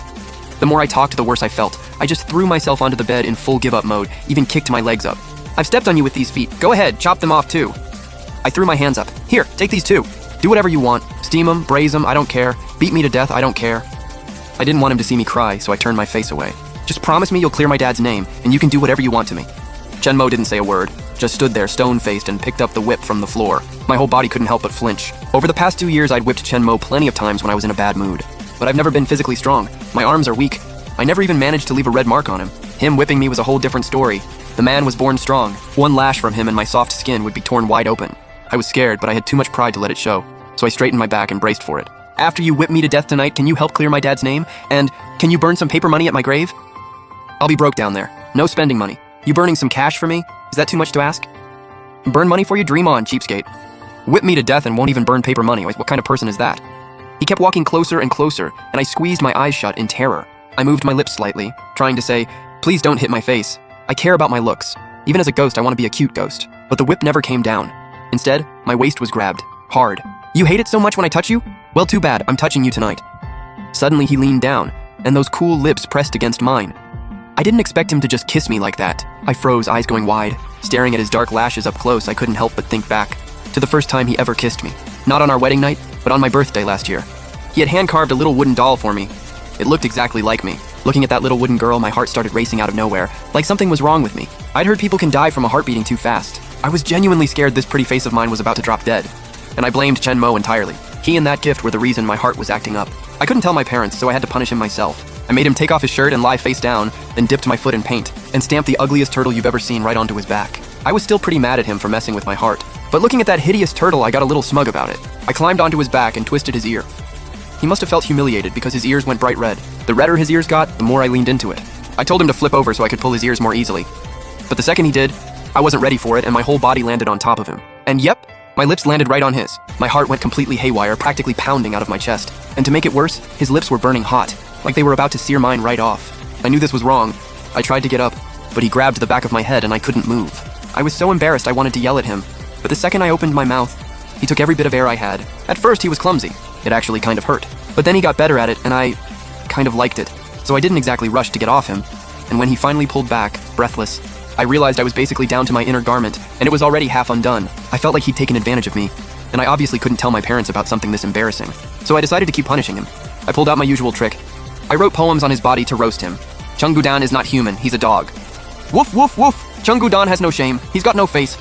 The more I talked, the worse I felt. I just threw myself onto the bed in full give-up mode, even kicked my legs up. I've stepped on you with these feet. Go ahead, chop them off too. I threw my hands up. Here, take these too. Do whatever you want. Steam them, braise them, I don't care. Beat me to death, I don't care. I didn't want him to see me cry, so I turned my face away. Just promise me you'll clear my dad's name, and you can do whatever you want to me. Chen Mo didn't say a word, just stood there stone-faced and picked up the whip from the floor. My whole body couldn't help but flinch. Over the past 2 years, I'd whipped Chen Mo plenty of times when I was in a bad mood. But I've never been physically strong. My arms are weak. I never even managed to leave a red mark on him. Him whipping me was a whole different story. The man was born strong. One lash from him and my soft skin would be torn wide open. I was scared, but I had too much pride to let it show, so I straightened my back and braced for it. After you whip me to death tonight, can you help clear my dad's name? And can you burn some paper money at my grave? I'll be broke down there. No spending money. You burning some cash for me? Is that too much to ask? Burn money for you? Dream on, cheapskate. Whip me to death and won't even burn paper money. What kind of person is that? He kept walking closer and closer, and I squeezed my eyes shut in terror. I moved my lips slightly, trying to say, please don't hit my face. I care about my looks. Even as a ghost, I want to be a cute ghost. But the whip never came down. Instead, my waist was grabbed. Hard. You hate it so much when I touch you? Well, too bad. I'm touching you tonight. Suddenly, he leaned down, and those cool lips pressed against mine. I didn't expect him to just kiss me like that. I froze, eyes going wide. Staring at his dark lashes up close, I couldn't help but think back to the first time he ever kissed me. Not on our wedding night, but on my birthday last year. He had hand-carved a little wooden doll for me. It looked exactly like me. Looking at that little wooden girl, my heart started racing out of nowhere, like something was wrong with me. I'd heard people can die from a heart beating too fast. I was genuinely scared this pretty face of mine was about to drop dead. And I blamed Chen Mo entirely. He and that gift were the reason my heart was acting up. I couldn't tell my parents, so I had to punish him myself. I made him take off his shirt and lie face down, then dipped my foot in paint, and stamped the ugliest turtle you've ever seen right onto his back. I was still pretty mad at him for messing with my heart, but looking at that hideous turtle, I got a little smug about it. I climbed onto his back and twisted his ear. He must have felt humiliated because his ears went bright red. The redder his ears got, the more I leaned into it. I told him to flip over so I could pull his ears more easily. But the second he did, I wasn't ready for it and my whole body landed on top of him. And yep, my lips landed right on his. My heart went completely haywire, practically pounding out of my chest. And to make it worse, his lips were burning hot, like they were about to sear mine right off. I knew this was wrong. I tried to get up, but he grabbed the back of my head and I couldn't move. I was so embarrassed I wanted to yell at him, but the second I opened my mouth, he took every bit of air I had. At first he was clumsy. It actually kind of hurt. But then he got better at it and I kind of liked it. So I didn't exactly rush to get off him. And when he finally pulled back, breathless, I realized I was basically down to my inner garment, and it was already half undone. I felt like he'd taken advantage of me, and I obviously couldn't tell my parents about something this embarrassing. So I decided to keep punishing him. I pulled out my usual trick. I wrote poems on his body to roast him. Chungudan is not human, he's a dog. Woof, woof, woof. Chungudan has no shame. He's got no face.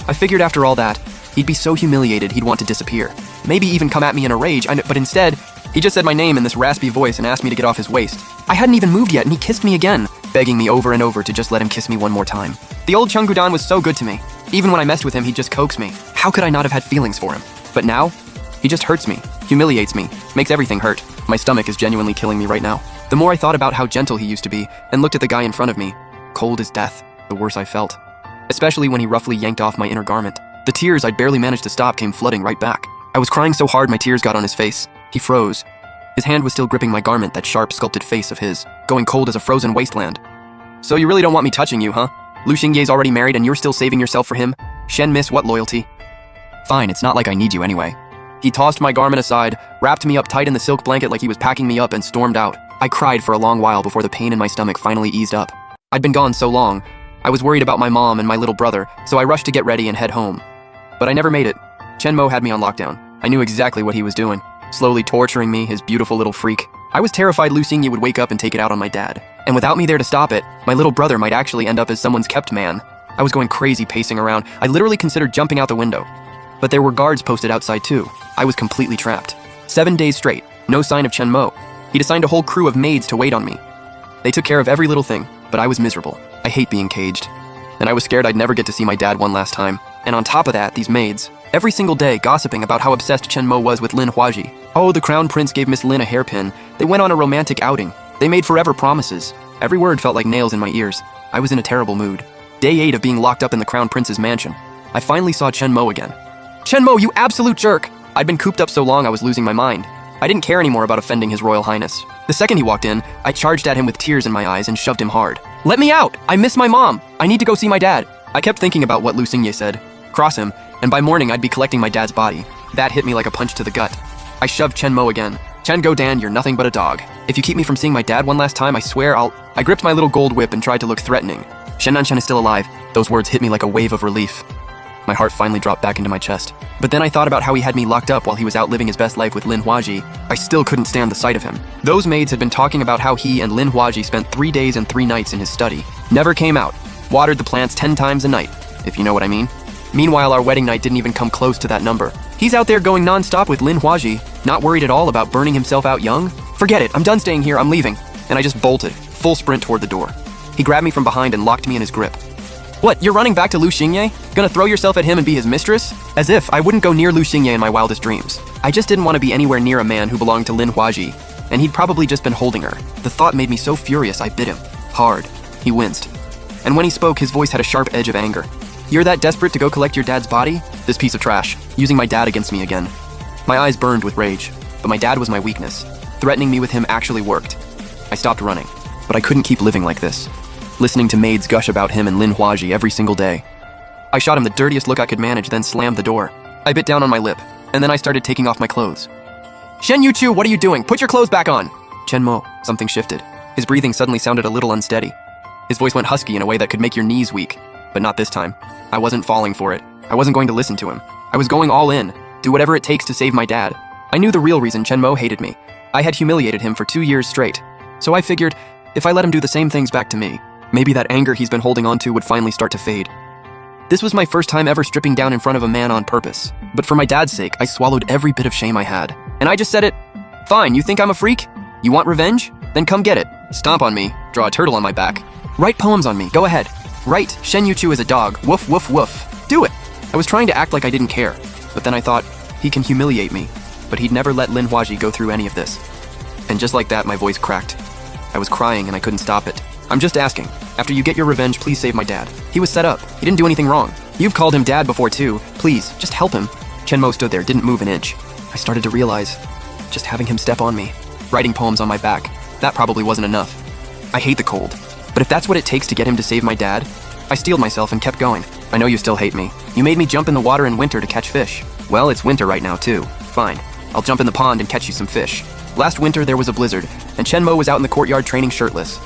I figured after all that, he'd be so humiliated he'd want to disappear. Maybe even come at me in a rage, but instead, he just said my name in this raspy voice and asked me to get off his waist. I hadn't even moved yet and he kissed me again, begging me over and over to just let him kiss me one more time. The old Chungudan was so good to me. Even when I messed with him, he'd just coax me. How could I not have had feelings for him? But now, he just hurts me, humiliates me, makes everything hurt. My stomach is genuinely killing me right now. The more I thought about how gentle he used to be and looked at the guy in front of me, cold as death, the worse I felt. Especially when he roughly yanked off my inner garment. The tears I'd barely managed to stop came flooding right back. I was crying so hard my tears got on his face. He froze. His hand was still gripping my garment, that sharp, sculpted face of his, going cold as a frozen wasteland. So you really don't want me touching you, huh? Lu Xingye's already married and you're still saving yourself for him? Shen miss what loyalty? Fine, it's not like I need you anyway. He tossed my garment aside, wrapped me up tight in the silk blanket like he was packing me up, and stormed out. I cried for a long while before the pain in my stomach finally eased up. I'd been gone so long. I was worried about my mom and my little brother, so I rushed to get ready and head home. But I never made it. Chen Mo had me on lockdown. I knew exactly what he was doing, slowly torturing me, his beautiful little freak. I was terrified Lu Xingye would wake up and take it out on my dad. And without me there to stop it, my little brother might actually end up as someone's kept man. I was going crazy pacing around. I literally considered jumping out the window. But there were guards posted outside too. I was completely trapped. 7 days straight, no sign of Chen Mo. He'd assigned a whole crew of maids to wait on me. They took care of every little thing, but I was miserable. I hate being caged. And I was scared I'd never get to see my dad one last time. And on top of that, these maids, every single day gossiping about how obsessed Chen Mo was with Lin Huaji. Oh, the crown prince gave Miss Lin a hairpin. They went on a romantic outing. They made forever promises. Every word felt like nails in my ears. I was in a terrible mood. Day 8 of being locked up in the crown prince's mansion. I finally saw Chen Mo again. Chen Mo, you absolute jerk! I'd been cooped up so long I was losing my mind. I didn't care anymore about offending His Royal Highness. The second he walked in, I charged at him with tears in my eyes and shoved him hard. Let me out! I miss my mom! I need to go see my dad! I kept thinking about what Lu Xingye said. Cross him, and by morning I'd be collecting my dad's body. That hit me like a punch to the gut. I shoved Chen Mo again. Chen Godan, you're nothing but a dog. If you keep me from seeing my dad one last time, I swear I gripped my little gold whip and tried to look threatening. Shen Nanshan is still alive. Those words hit me like a wave of relief. My heart finally dropped back into my chest. But then I thought about how he had me locked up while he was out living his best life with Lin Huaji. I still couldn't stand the sight of him. Those maids had been talking about how he and Lin Huaji spent 3 days and 3 nights in his study. Never came out. Watered the plants 10 times a night, if you know what I mean. Meanwhile, our wedding night didn't even come close to that number. He's out there going non-stop with Lin Huaji, not worried at all about burning himself out young. Forget it, I'm done staying here, I'm leaving. And I just bolted, full sprint toward the door. He grabbed me from behind and locked me in his grip. What, you're running back to Lu Xingye? Gonna throw yourself at him and be his mistress? As if I wouldn't go near Lu Xingye in my wildest dreams. I just didn't want to be anywhere near a man who belonged to Lin Huaji, and he'd probably just been holding her. The thought made me so furious I bit him. Hard. He winced. And when he spoke, his voice had a sharp edge of anger. You're that desperate to go collect your dad's body? This piece of trash, using my dad against me again. My eyes burned with rage, but my dad was my weakness. Threatening me with him actually worked. I stopped running, but I couldn't keep living like this. Listening to maids gush about him and Lin Huaji every single day. I shot him the dirtiest look I could manage, then slammed the door. I bit down on my lip, and then I started taking off my clothes. Shen Yuchu, what are you doing? Put your clothes back on! Chen Mo, something shifted. His breathing suddenly sounded a little unsteady. His voice went husky in a way that could make your knees weak, but not this time. I wasn't falling for it. I wasn't going to listen to him. I was going all in, do whatever it takes to save my dad. I knew the real reason Chen Mo hated me. I had humiliated him for 2 years straight. So I figured, if I let him do the same things back to me, maybe that anger he's been holding on to would finally start to fade. This was my first time ever stripping down in front of a man on purpose. But for my dad's sake, I swallowed every bit of shame I had. And I just said it. Fine, you think I'm a freak? You want revenge? Then come get it. Stomp on me, draw a turtle on my back. Write poems on me, go ahead. Write, Shen Yuchu is a dog, woof woof woof. Do it. I was trying to act like I didn't care. But then I thought, he can humiliate me. But he'd never let Lin Huaji go through any of this. And just like that, my voice cracked. I was crying and I couldn't stop it. I'm just asking. After you get your revenge, please save my dad. He was set up. He didn't do anything wrong. You've called him dad before too. Please, just help him. Chen Mo stood there, didn't move an inch. I started to realize, just having him step on me, writing poems on my back, that probably wasn't enough. I hate the cold. But if that's what it takes to get him to save my dad, I steeled myself and kept going. I know you still hate me. You made me jump in the water in winter to catch fish. Well, it's winter right now too. Fine. I'll jump in the pond and catch you some fish. Last winter there was a blizzard, and Chen Mo was out in the courtyard training shirtless.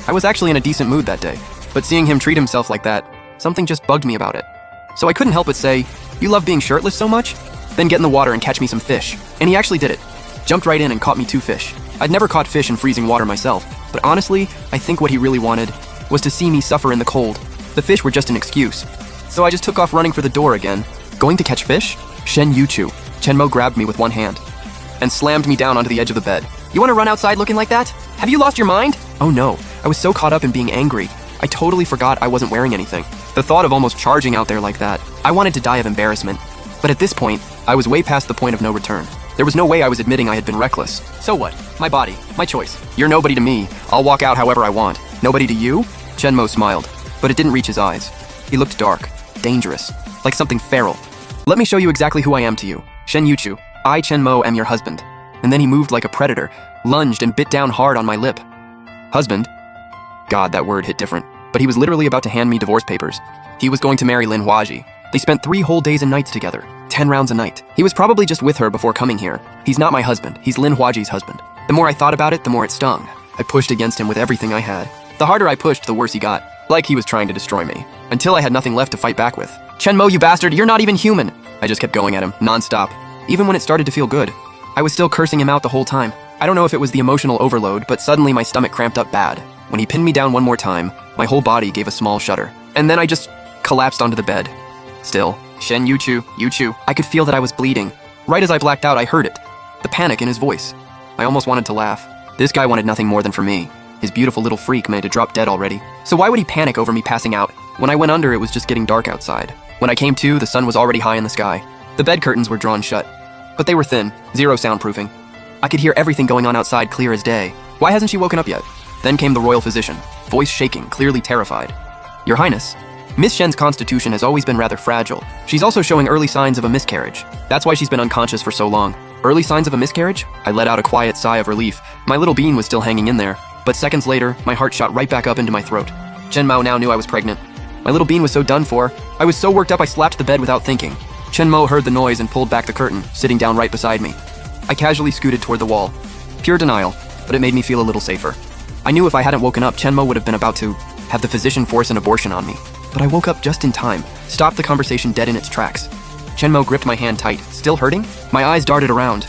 I was actually in a decent mood that day. But seeing him treat himself like that, something just bugged me about it. So I couldn't help but say, "You love being shirtless so much? Then get in the water and catch me some fish." And he actually did it. Jumped right in and caught me 2 fish. I'd never caught fish in freezing water myself, but honestly, I think what he really wanted was to see me suffer in the cold. The fish were just an excuse. So I just took off running for the door again. Going to catch fish? Shen Yuchu. Chenmo grabbed me with one hand and slammed me down onto the edge of the bed. "You want to run outside looking like that? Have you lost your mind?" Oh no, I was so caught up in being angry, I totally forgot I wasn't wearing anything. The thought of almost charging out there like that, I wanted to die of embarrassment. But at this point, I was way past the point of no return. There was no way I was admitting I had been reckless. So what? My body, my choice. You're nobody to me. I'll walk out however I want. Nobody to you? Chenmo smiled, but it didn't reach his eyes. He looked dark, dangerous, like something feral. "Let me show you exactly who I am to you. Shen Yuchu, I, Chenmo, am your husband." And then he moved like a predator, lunged and bit down hard on my lip. Husband? God, that word hit different. But he was literally about to hand me divorce papers. He was going to marry Lin Huaji. They spent 3 whole days and nights together, 10 rounds a night. He was probably just with her before coming here. He's not my husband, he's Lin Huaji's husband. The more I thought about it, the more it stung. I pushed against him with everything I had. The harder I pushed, the worse he got, like he was trying to destroy me, until I had nothing left to fight back with. "Chenmo, you bastard, you're not even human!" I just kept going at him, non-stop, even when it started to feel good. I was still cursing him out the whole time. I don't know if it was the emotional overload, but suddenly my stomach cramped up bad. When he pinned me down one more time, my whole body gave a small shudder. And then I just collapsed onto the bed. Still, "Shen Yuchu, Yuchu." I could feel that I was bleeding. Right as I blacked out, I heard it. The panic in his voice. I almost wanted to laugh. This guy wanted nothing more than for me. His beautiful little freak made to drop dead already. So why would he panic over me passing out? When I went under, it was just getting dark outside. When I came to, the sun was already high in the sky. The bed curtains were drawn shut. But they were thin, 0 soundproofing. I could hear everything going on outside clear as day. Why hasn't she woken up yet? Then came the royal physician, voice shaking, clearly terrified. "Your Highness, Miss Shen's constitution has always been rather fragile. She's also showing early signs of a miscarriage. That's why she's been unconscious for so long." Early signs of a miscarriage? I let out a quiet sigh of relief. My little bean was still hanging in there, but seconds later, my heart shot right back up into my throat. Chenmo now knew I was pregnant. My little bean was so done for. I was so worked up I slapped the bed without thinking. Chenmo heard the noise and pulled back the curtain, sitting down right beside me. I casually scooted toward the wall. Pure denial, but it made me feel a little safer. I knew if I hadn't woken up, Chenmo would have been about to have the physician force an abortion on me. But I woke up just in time, stopped the conversation dead in its tracks. Chenmo gripped my hand tight. "Still hurting?" My eyes darted around.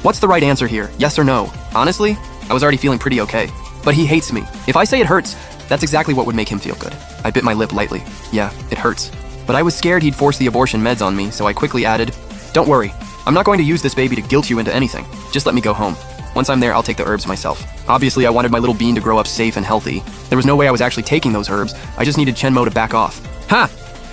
What's the right answer here, yes or no? Honestly, I was already feeling pretty okay. But he hates me. If I say it hurts, that's exactly what would make him feel good. I bit my lip lightly. Yeah, it hurts. But I was scared he'd force the abortion meds on me, so I quickly added, "Don't worry, I'm not going to use this baby to guilt you into anything. Just let me go home. Once I'm there, I'll take the herbs myself." Obviously, I wanted my little bean to grow up safe and healthy. There was no way I was actually taking those herbs. I just needed Chenmo to back off. "Huh?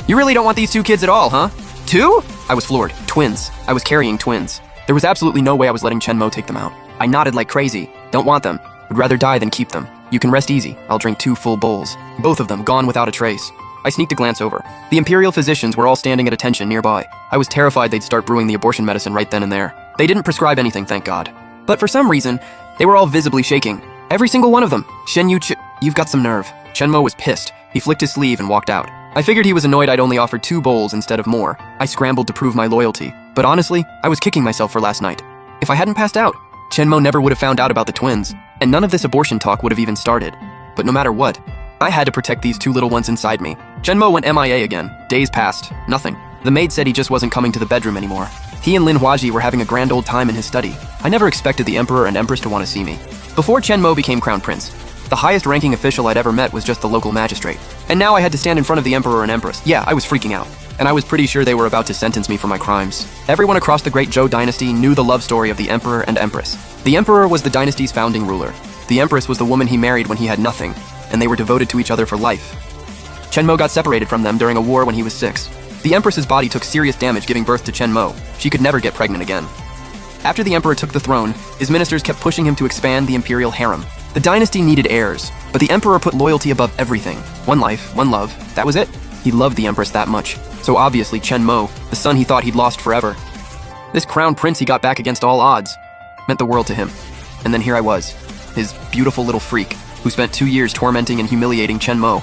You really don't want these 2 kids at all, huh? 2?" I was floored. Twins. I was carrying twins. There was absolutely no way I was letting Chenmo take them out. I nodded like crazy. "Don't want them. Would rather die than keep them. You can rest easy. I'll drink 2 full bowls." Both of them gone without a trace. I sneaked a glance over. The imperial physicians were all standing at attention nearby. I was terrified they'd start brewing the abortion medicine right then and there. They didn't prescribe anything, thank God. But for some reason, they were all visibly shaking. Every single one of them. "Shen Yuchu, you've got some nerve." Chenmo was pissed. He flicked his sleeve and walked out. I figured he was annoyed I'd only offered 2 bowls instead of more. I scrambled to prove my loyalty. But honestly, I was kicking myself for last night. If I hadn't passed out, Chenmo never would have found out about the twins, and none of this abortion talk would have even started. But no matter what, I had to protect these 2 little ones inside me. Chenmo went MIA again. Days passed. Nothing. The maid said he just wasn't coming to the bedroom anymore. He and Lin Huaji were having a grand old time in his study. I never expected the Emperor and Empress to want to see me. Before Chenmo became Crown Prince, the highest ranking official I'd ever met was just the local magistrate. And now I had to stand in front of the Emperor and Empress. Yeah, I was freaking out. And I was pretty sure they were about to sentence me for my crimes. Everyone across the great Zhou dynasty knew the love story of the Emperor and Empress. The Emperor was the dynasty's founding ruler. The Empress was the woman he married when he had nothing, and they were devoted to each other for life. Chenmo got separated from them during a war when he was 6. The Empress's body took serious damage giving birth to Chenmo. She could never get pregnant again. After the Emperor took the throne, his ministers kept pushing him to expand the imperial harem. The dynasty needed heirs, but the Emperor put loyalty above everything. One life, one love, that was it. He loved the Empress that much. So obviously Chenmo, the son he thought he'd lost forever. This crown prince he got back against all odds, meant the world to him. And then here I was, his beautiful little freak, who spent 2 years tormenting and humiliating Chenmo.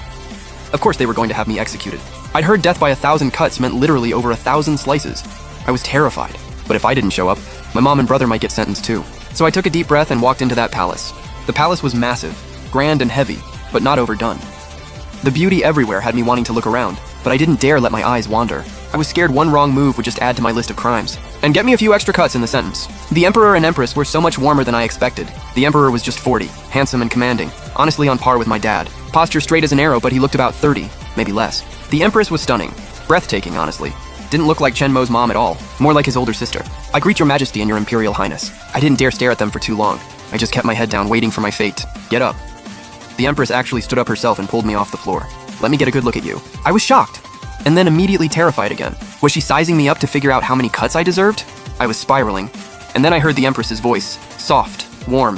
Of course they were going to have me executed. I'd heard death by 1,000 cuts meant literally over 1,000 slices. I was terrified, but if I didn't show up, my mom and brother might get sentenced too. So I took a deep breath and walked into that palace. The palace was massive, grand and heavy, but not overdone. The beauty everywhere had me wanting to look around, but I didn't dare let my eyes wander. I was scared one wrong move would just add to my list of crimes. And get me a few extra cuts in the sentence. The Emperor and Empress were so much warmer than I expected. The Emperor was just 40, handsome and commanding, honestly on par with my dad. Posture straight as an arrow, but he looked about 30, maybe less. The Empress was stunning, breathtaking, honestly. Didn't look like Chen Mo's mom at all, more like his older sister. I greet your majesty and your imperial highness. I didn't dare stare at them for too long. I just kept my head down, waiting for my fate. Get up. The Empress actually stood up herself and pulled me off the floor. Let me get a good look at you. I was shocked, and then immediately terrified again. Was she sizing me up to figure out how many cuts I deserved? I was spiraling, and then I heard the Empress's voice, soft, warm.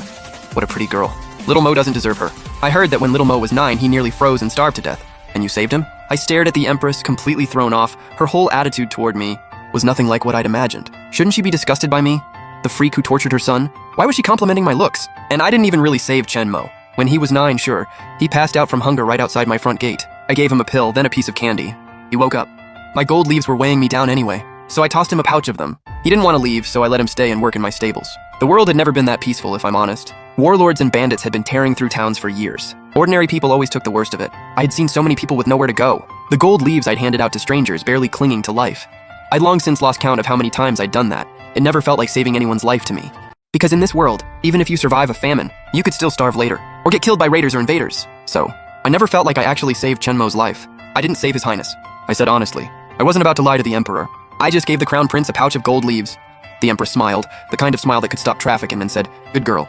What a pretty girl. Little Mo doesn't deserve her. I heard that when Little Mo was 9, he nearly froze and starved to death. And you saved him? I stared at the Empress, completely thrown off. Her whole attitude toward me was nothing like what I'd imagined. Shouldn't she be disgusted by me? The freak who tortured her son? Why was she complimenting my looks? And I didn't even really save Chen Mo. When he was 9, sure, he passed out from hunger right outside my front gate. I gave him a pill, then a piece of candy. He woke up. My gold leaves were weighing me down anyway, so I tossed him a pouch of them. He didn't want to leave, so I let him stay and work in my stables. The world had never been that peaceful, if I'm honest. Warlords and bandits had been tearing through towns for years. Ordinary people always took the worst of it. I had seen so many people with nowhere to go. The gold leaves I'd handed out to strangers, barely clinging to life. I'd long since lost count of how many times I'd done that. It never felt like saving anyone's life to me. Because in this world, even if you survive a famine, you could still starve later, or get killed by raiders or invaders. So, I never felt like I actually saved Chen Mo's life. I didn't save his highness. I said honestly. I wasn't about to lie to the Emperor. I just gave the Crown Prince a pouch of gold leaves. The Empress smiled, the kind of smile that could stop traffic, and then said, "Good girl."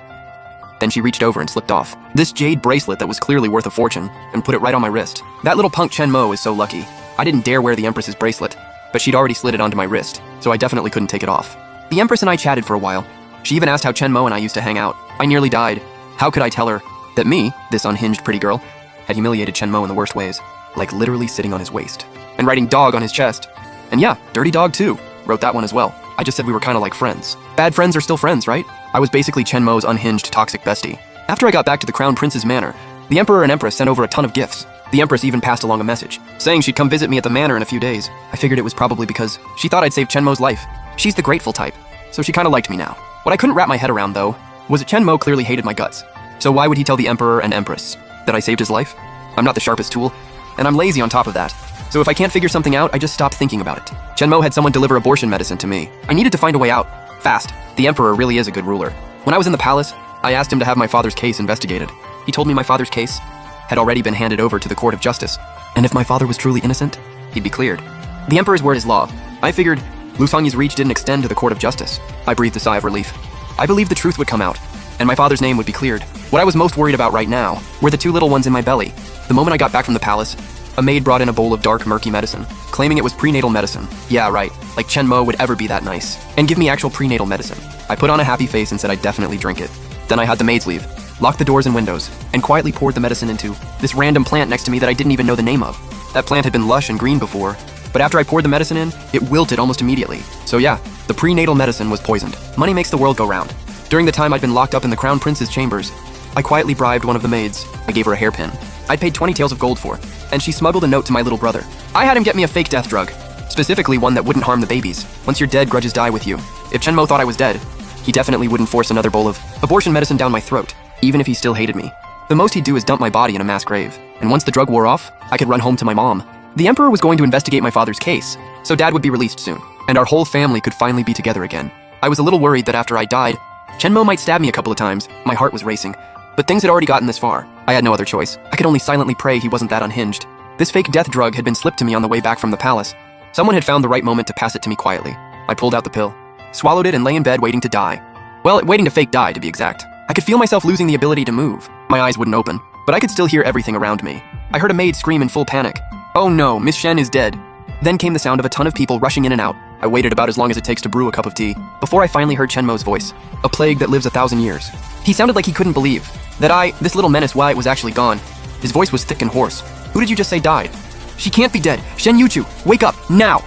Then she reached over and slipped off this jade bracelet that was clearly worth a fortune, and put it right on my wrist. That little punk Chen Mo is so lucky. I didn't dare wear the Empress's bracelet, but she'd already slid it onto my wrist, so I definitely couldn't take it off. The Empress and I chatted for a while. She even asked how Chen Mo and I used to hang out. I nearly died. How could I tell her that me, this unhinged pretty girl, had humiliated Chen Mo in the worst ways, like literally sitting on his waist, and writing dog on his chest. And yeah, dirty dog too, wrote that one as well. I just said we were kinda like friends. Bad friends are still friends, right? I was basically Chen Mo's unhinged toxic bestie. After I got back to the Crown Prince's manor, the Emperor and Empress sent over a ton of gifts. The Empress even passed along a message, saying she'd come visit me at the manor in a few days. I figured it was probably because she thought I'd saved Chen Mo's life. She's the grateful type, so she kinda liked me now. What I couldn't wrap my head around, though, was that Chen Mo clearly hated my guts. So why would he tell the Emperor and Empress that I saved his life? I'm not the sharpest tool, and I'm lazy on top of that. So if I can't figure something out, I just stop thinking about it. Chen Mo had someone deliver abortion medicine to me. I needed to find a way out, fast. The Emperor really is a good ruler. When I was in the palace, I asked him to have my father's case investigated. He told me my father's case had already been handed over to the Court of Justice, and if my father was truly innocent, he'd be cleared. The Emperor's word is law. I figured Lu Songyi's reach didn't extend to the Court of Justice. I breathed a sigh of relief. I believed the truth would come out, and my father's name would be cleared. What I was most worried about right now were the 2 little ones in my belly. The moment I got back from the palace, a maid brought in a bowl of dark, murky medicine, claiming it was prenatal medicine. Yeah, right, like Chen Mo would ever be that nice, and give me actual prenatal medicine. I put on a happy face and said I'd definitely drink it. Then I had the maids leave, locked the doors and windows, and quietly poured the medicine into this random plant next to me that I didn't even know the name of. That plant had been lush and green before, but after I poured the medicine in, it wilted almost immediately. So yeah, the prenatal medicine was poisoned. Money makes the world go round. During the time I'd been locked up in the Crown Prince's chambers, I quietly bribed one of the maids. I gave her a hairpin I'd paid 20 taels of gold for, and she smuggled a note to my little brother. I had him get me a fake death drug, specifically one that wouldn't harm the babies. Once you're dead, grudges die with you. If Chen Mo thought I was dead, he definitely wouldn't force another bowl of abortion medicine down my throat, even if he still hated me. The most he'd do is dump my body in a mass grave, and once the drug wore off, I could run home to my mom. The Emperor was going to investigate my father's case, so Dad would be released soon, and our whole family could finally be together again. I was a little worried that after I died, Chen Mo might stab me a couple of times. My heart was racing, but things had already gotten this far. I had no other choice. I could only silently pray he wasn't that unhinged. This fake death drug had been slipped to me on the way back from the palace. Someone had found the right moment to pass it to me quietly. I pulled out the pill, swallowed it, and lay in bed waiting to die. Well, waiting to fake die, to be exact. I could feel myself losing the ability to move. My eyes wouldn't open, but I could still hear everything around me. I heard a maid scream in full panic. "Oh no, Miss Shen is dead." Then came the sound of a ton of people rushing in and out. I waited about as long as it takes to brew a cup of tea, before I finally heard Chen Mo's voice. A plague that lives 1,000 years. He sounded like he couldn't believe that this little menace, why it was actually gone. His voice was thick and hoarse. "Who did you just say died? She can't be dead. Shen Yuchu, wake up, now!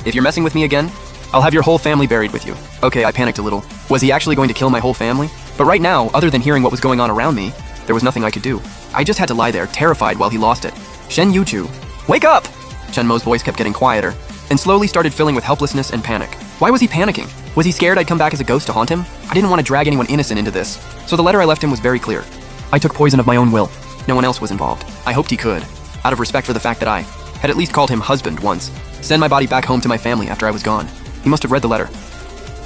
If you're messing with me again, I'll have your whole family buried with you." Okay, I panicked a little. Was he actually going to kill my whole family? But right now, other than hearing what was going on around me, there was nothing I could do. I just had to lie there, terrified while he lost it. "Shen Yuchu, wake up!" Chen Mo's voice kept getting quieter, and slowly started filling with helplessness and panic. Why was he panicking? Was he scared I'd come back as a ghost to haunt him? I didn't want to drag anyone innocent into this, so the letter I left him was very clear. I took poison of my own will. No one else was involved. I hoped he could. out of respect for the fact that I had at least called him husband once, send my body back home to my family after I was gone. He must have read the letter.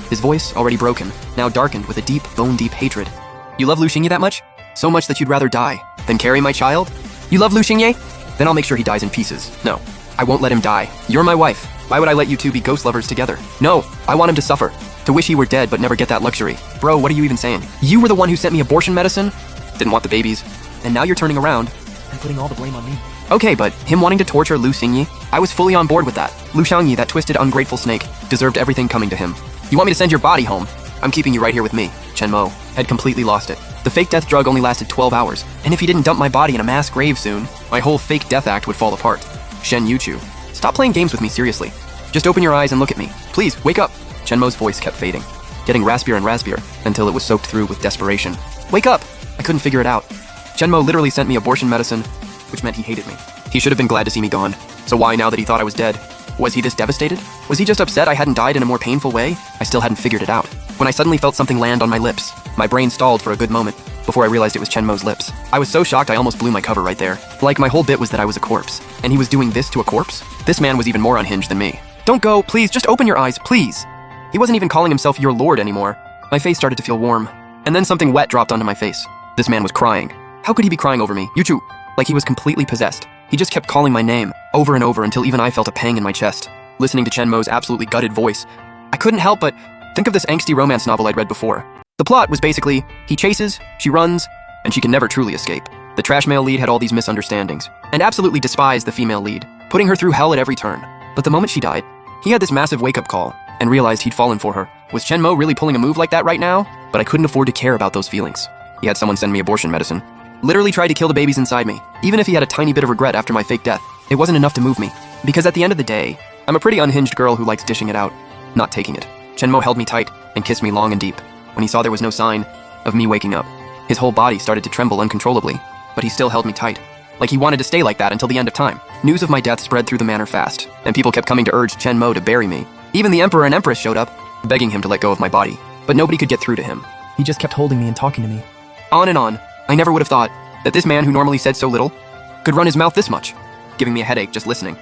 His voice, already broken, now darkened with a deep, bone-deep hatred. You love Lu Xingye that much? So much that you'd rather die than carry my child? You love Lu Xingye? Then I'll make sure he dies in pieces. No, I won't let him die. You're my wife. Why would I let you two be ghost lovers together? No, I want him to suffer. To wish he were dead but never get that luxury. Bro, what are you even saying? You were the one who sent me abortion medicine? Didn't want the babies. And now you're turning around and putting all the blame on me. Okay, but him wanting to torture Lu Xingye? I was fully on board with that. Lu Xiangyi, that twisted, ungrateful snake, deserved everything coming to him. You want me to send your body home? I'm keeping you right here with me. Chen Mo had completely lost it. The fake death drug only lasted 12 hours, and if he didn't dump my body in a mass grave soon, my whole fake death act would fall apart. Shen Yuchu, stop playing games with me seriously. Just open your eyes and look at me. Please, wake up. Chen Mo's voice kept fading, getting raspier and raspier until it was soaked through with desperation. Wake up! I couldn't figure it out. Chen Mo literally sent me abortion medicine, which meant he hated me. He should have been glad to see me gone. So why now that he thought I was dead? Was he this devastated? Was he just upset I hadn't died in a more painful way? I still hadn't figured it out. When I suddenly felt something land on my lips, my brain stalled for a good moment before I realized it was Chen Mo's lips. I was so shocked I almost blew my cover right there. Like my whole bit was that I was a corpse, and he was doing this to a corpse? This man was even more unhinged than me. Don't go, please, just open your eyes, please. He wasn't even calling himself your lord anymore. My face started to feel warm, and then something wet dropped onto my face. This man was crying. How could he be crying over me? Yuchu! Like he was completely possessed. He just kept calling my name, over and over until even I felt a pang in my chest. Listening to Chen Mo's absolutely gutted voice, I couldn't help but think of this angsty romance novel I'd read before. The plot was basically, he chases, she runs, and she can never truly escape. The trash male lead had all these misunderstandings, and absolutely despised the female lead, putting her through hell at every turn. But the moment she died, he had this massive wake-up call, and realized he'd fallen for her. Was Chen Mo really pulling a move like that right now? But I couldn't afford to care about those feelings. He had someone send me abortion medicine. Literally tried to kill the babies inside me, even if he had a tiny bit of regret after my fake death. It wasn't enough to move me, because at the end of the day, I'm a pretty unhinged girl who likes dishing it out, not taking it. Chen Mo held me tight and kissed me long and deep. When he saw there was no sign of me waking up, his whole body started to tremble uncontrollably, but he still held me tight, like he wanted to stay like that until the end of time. News of my death spread through the manor fast, and people kept coming to urge Chen Mo to bury me. Even the emperor and empress showed up, begging him to let go of my body, but nobody could get through to him. He just kept holding me and talking to me. On and on. I never would have thought that this man who normally said so little could run his mouth this much, giving me a headache just listening.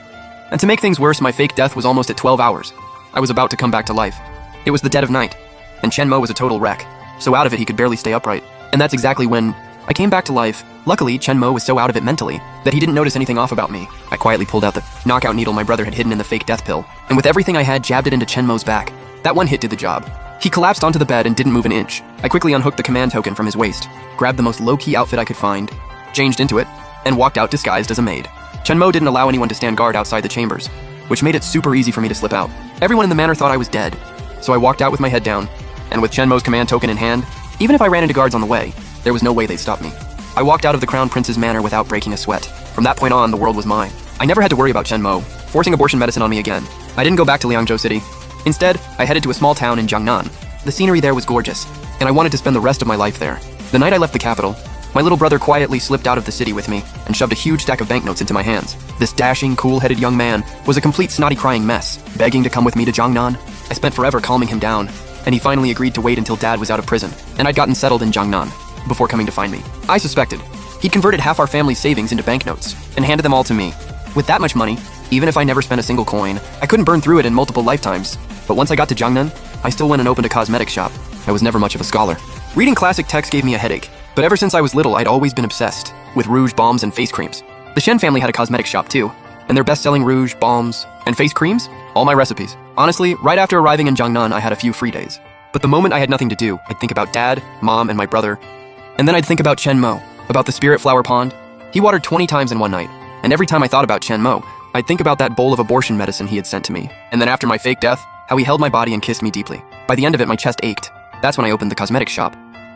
And to make things worse, my fake death was almost at 12 hours. I was about to come back to life. It was the dead of night, and Chen Mo was a total wreck, so out of it he could barely stay upright. And that's exactly when I came back to life. Luckily, Chen Mo was so out of it mentally that he didn't notice anything off about me. I quietly pulled out the knockout needle my brother had hidden in the fake death pill, and with everything I had, jabbed it into Chen Mo's back. That one hit did the job. He collapsed onto the bed and didn't move an inch. I quickly unhooked the command token from his waist, grabbed the most low-key outfit I could find, changed into it, and walked out disguised as a maid. Chen Mo didn't allow anyone to stand guard outside the chambers, which made it super easy for me to slip out. Everyone in the manor thought I was dead, so I walked out with my head down, and with Chen Mo's command token in hand, even if I ran into guards on the way, there was no way they'd stop me. I walked out of the Crown Prince's manor without breaking a sweat. From that point on, the world was mine. I never had to worry about Chen Mo forcing abortion medicine on me again. I didn't go back to Liangzhou City. Instead, I headed to a small town in Jiangnan. The scenery there was gorgeous, and I wanted to spend the rest of my life there. The night I left the capital, my little brother quietly slipped out of the city with me and shoved a huge stack of banknotes into my hands. This dashing, cool-headed young man was a complete snotty crying mess, begging to come with me to Jiangnan. I spent forever calming him down, and he finally agreed to wait until Dad was out of prison, and I'd gotten settled in Jiangnan before coming to find me. I suspected he'd converted half our family's savings into banknotes and handed them all to me. With that much money, even if I never spent a single coin, I couldn't burn through it in multiple lifetimes. But once I got to Jiangnan, I still went and opened a cosmetics shop. I was never much of a scholar. Reading classic texts gave me a headache, but ever since I was little, I'd always been obsessed with rouge, balms, and face creams. The Shen family had a cosmetics shop too, and their best-selling rouge, balms, and face creams, all my recipes. Honestly, right after arriving in Jiangnan, I had a few free days. But the moment I had nothing to do, I'd think about Dad, Mom, and my brother. And then I'd think about Chen Mo, about the spirit flower pond. He watered 20 times in one night, and every time I thought about Chen Mo, I'd think about that bowl of abortion medicine he had sent to me. And then after my fake death, how he held my body and kissed me deeply. By the end of it, my chest ached. That's when I opened the cosmetics shop.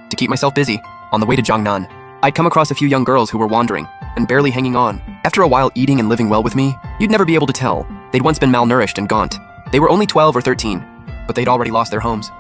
To keep myself busy, on the way to Jiangnan, I'd come across a few young girls who were wandering and barely hanging on. After a while eating and living well with me, you'd never be able to tell. They'd once been malnourished and gaunt. They were only 12 or 13, but they'd already lost their homes.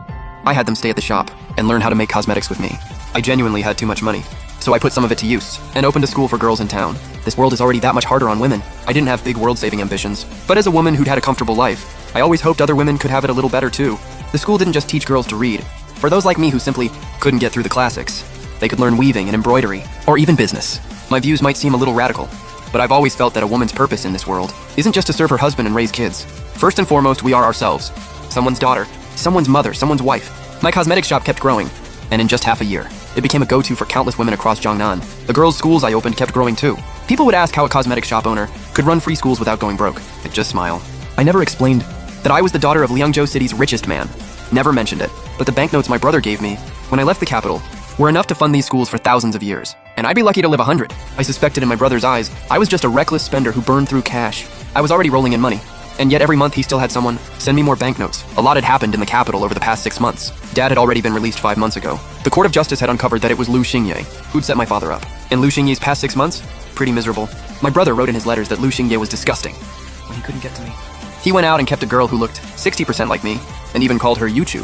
I had them stay at the shop and learn how to make cosmetics with me. I genuinely had too much money, so I put some of it to use and opened a school for girls in town. This world is already that much harder on women. I didn't have big world-saving ambitions, but as a woman who'd had a comfortable life, I always hoped other women could have it a little better too. The school didn't just teach girls to read. For those like me who simply couldn't get through the classics, they could learn weaving and embroidery, or even business. My views might seem a little radical, But I've always felt that a woman's purpose in this world isn't just to serve her husband and raise kids. First and foremost, we are ourselves. Someone's daughter, someone's mother, someone's wife. My cosmetics shop kept growing, and in just half a year, it became a go-to for countless women across Jiangnan. The girls' schools I opened kept growing too. People would ask how a cosmetic shop owner could run free schools without going broke. I'd just smile. I never explained that I was the daughter of Liangzhou City's richest man. Never mentioned it, but the banknotes my brother gave me when I left the capital were enough to fund these schools for thousands of years. And I'd be lucky to live 100. I suspected in my brother's eyes, I was just a reckless spender who burned through cash. I was already rolling in money. And yet every month he still had someone send me more banknotes. A lot had happened in the capital over the past 6 months. Dad had already been released 5 months ago. The Court of Justice had uncovered that it was Lu Xingye who'd set my father up. In Lu Xingye's past 6 months, pretty miserable. My brother wrote in his letters that Lu Xingye was disgusting when he couldn't get to me. He went out and kept a girl who looked 60% like me, and even called her Yuchu,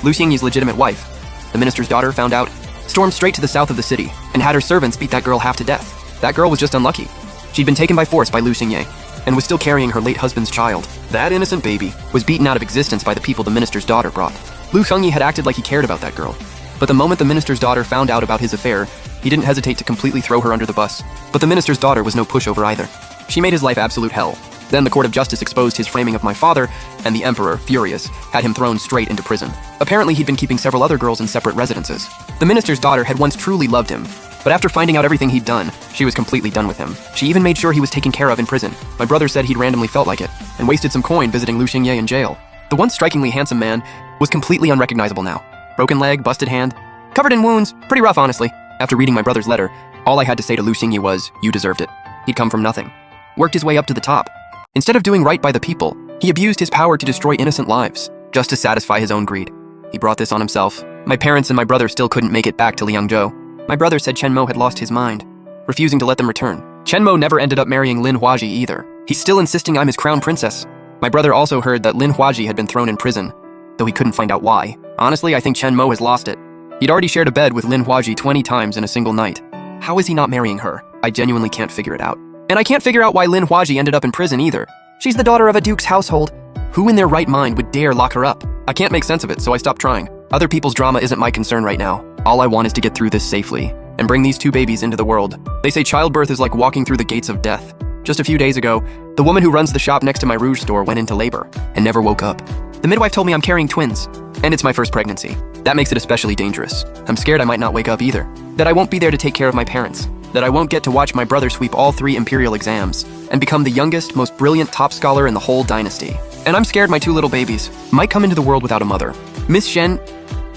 Lu Xingye's legitimate wife. The minister's daughter found out, stormed straight to the south of the city, and had her servants beat that girl half to death. That girl was just unlucky. She'd been taken by force by Lu Xingye, and was still carrying her late husband's child. That innocent baby was beaten out of existence by the people the minister's daughter brought. Lu Xingye had acted like he cared about that girl. But the moment the minister's daughter found out about his affair, he didn't hesitate to completely throw her under the bus. But the minister's daughter was no pushover either. She made his life absolute hell. Then the Court of Justice exposed his framing of my father, and the Emperor, furious, had him thrown straight into prison. Apparently he'd been keeping several other girls in separate residences. The minister's daughter had once truly loved him, but after finding out everything he'd done, she was completely done with him. She even made sure he was taken care of in prison. My brother said he'd randomly felt like it, and wasted some coin visiting Lu Xingye in jail. The once strikingly handsome man was completely unrecognizable now. Broken leg, busted hand, covered in wounds, pretty rough honestly. After reading my brother's letter, all I had to say to Lu Xingye was, "You deserved it." He'd come from nothing, worked his way up to the top. Instead of doing right by the people, he abused his power to destroy innocent lives, just to satisfy his own greed. He brought this on himself. My parents and my brother still couldn't make it back to Liangzhou. My brother said Chen Mo had lost his mind, refusing to let them return. Chen Mo never ended up marrying Lin Huaji either. He's still insisting I'm his crown princess. My brother also heard that Lin Huaji had been thrown in prison, though he couldn't find out why. Honestly, I think Chen Mo has lost it. He'd already shared a bed with Lin Huaji 20 times in a single night. How is he not marrying her? I genuinely can't figure it out. And I can't figure out why Lin Huaji ended up in prison either. She's the daughter of a duke's household. Who in their right mind would dare lock her up? I can't make sense of it, so I stopped trying. Other people's drama isn't my concern right now. All I want is to get through this safely and bring these 2 babies into the world. They say childbirth is like walking through the gates of death. Just a few days ago, the woman who runs the shop next to my Rouge store went into labor and never woke up. The midwife told me I'm carrying twins, and it's my first pregnancy. That makes it especially dangerous. I'm scared I might not wake up either. That I won't be there to take care of my parents. That I won't get to watch my brother sweep all 3 imperial exams and become the youngest, most brilliant top scholar in the whole dynasty. And I'm scared my 2 little babies might come into the world without a mother. Miss Shen,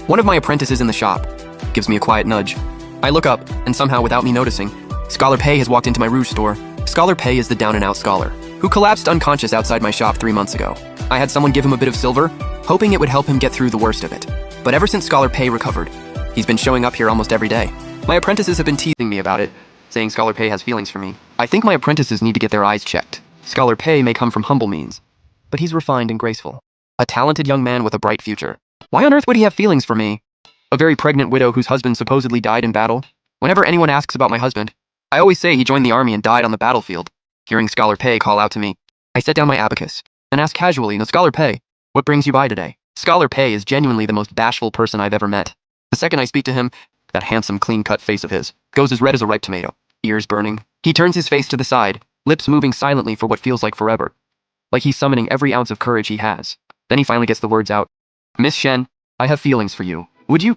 one of my apprentices in the shop, gives me a quiet nudge. I look up, and somehow without me noticing, Scholar Pei has walked into my Rouge store. Scholar Pei is the down-and-out scholar who collapsed unconscious outside my shop 3 months ago. I had someone give him a bit of silver, hoping it would help him get through the worst of it. But ever since Scholar Pei recovered, he's been showing up here almost every day. My apprentices have been teasing me about it, saying Scholar Pei has feelings for me. I think my apprentices need to get their eyes checked. Scholar Pei may come from humble means, but he's refined and graceful. A talented young man with a bright future. Why on earth would he have feelings for me? A very pregnant widow whose husband supposedly died in battle? Whenever anyone asks about my husband, I always say he joined the army and died on the battlefield. Hearing Scholar Pei call out to me, I set down my abacus and ask casually, "No, Scholar Pei, what brings you by today?" Scholar Pei is genuinely the most bashful person I've ever met. The second I speak to him, that handsome, clean-cut face of his goes as red as a ripe tomato, ears burning. He turns his face to the side, lips moving silently for what feels like forever, like he's summoning every ounce of courage he has. Then he finally gets the words out. "Miss Shen, I have feelings for you. Would you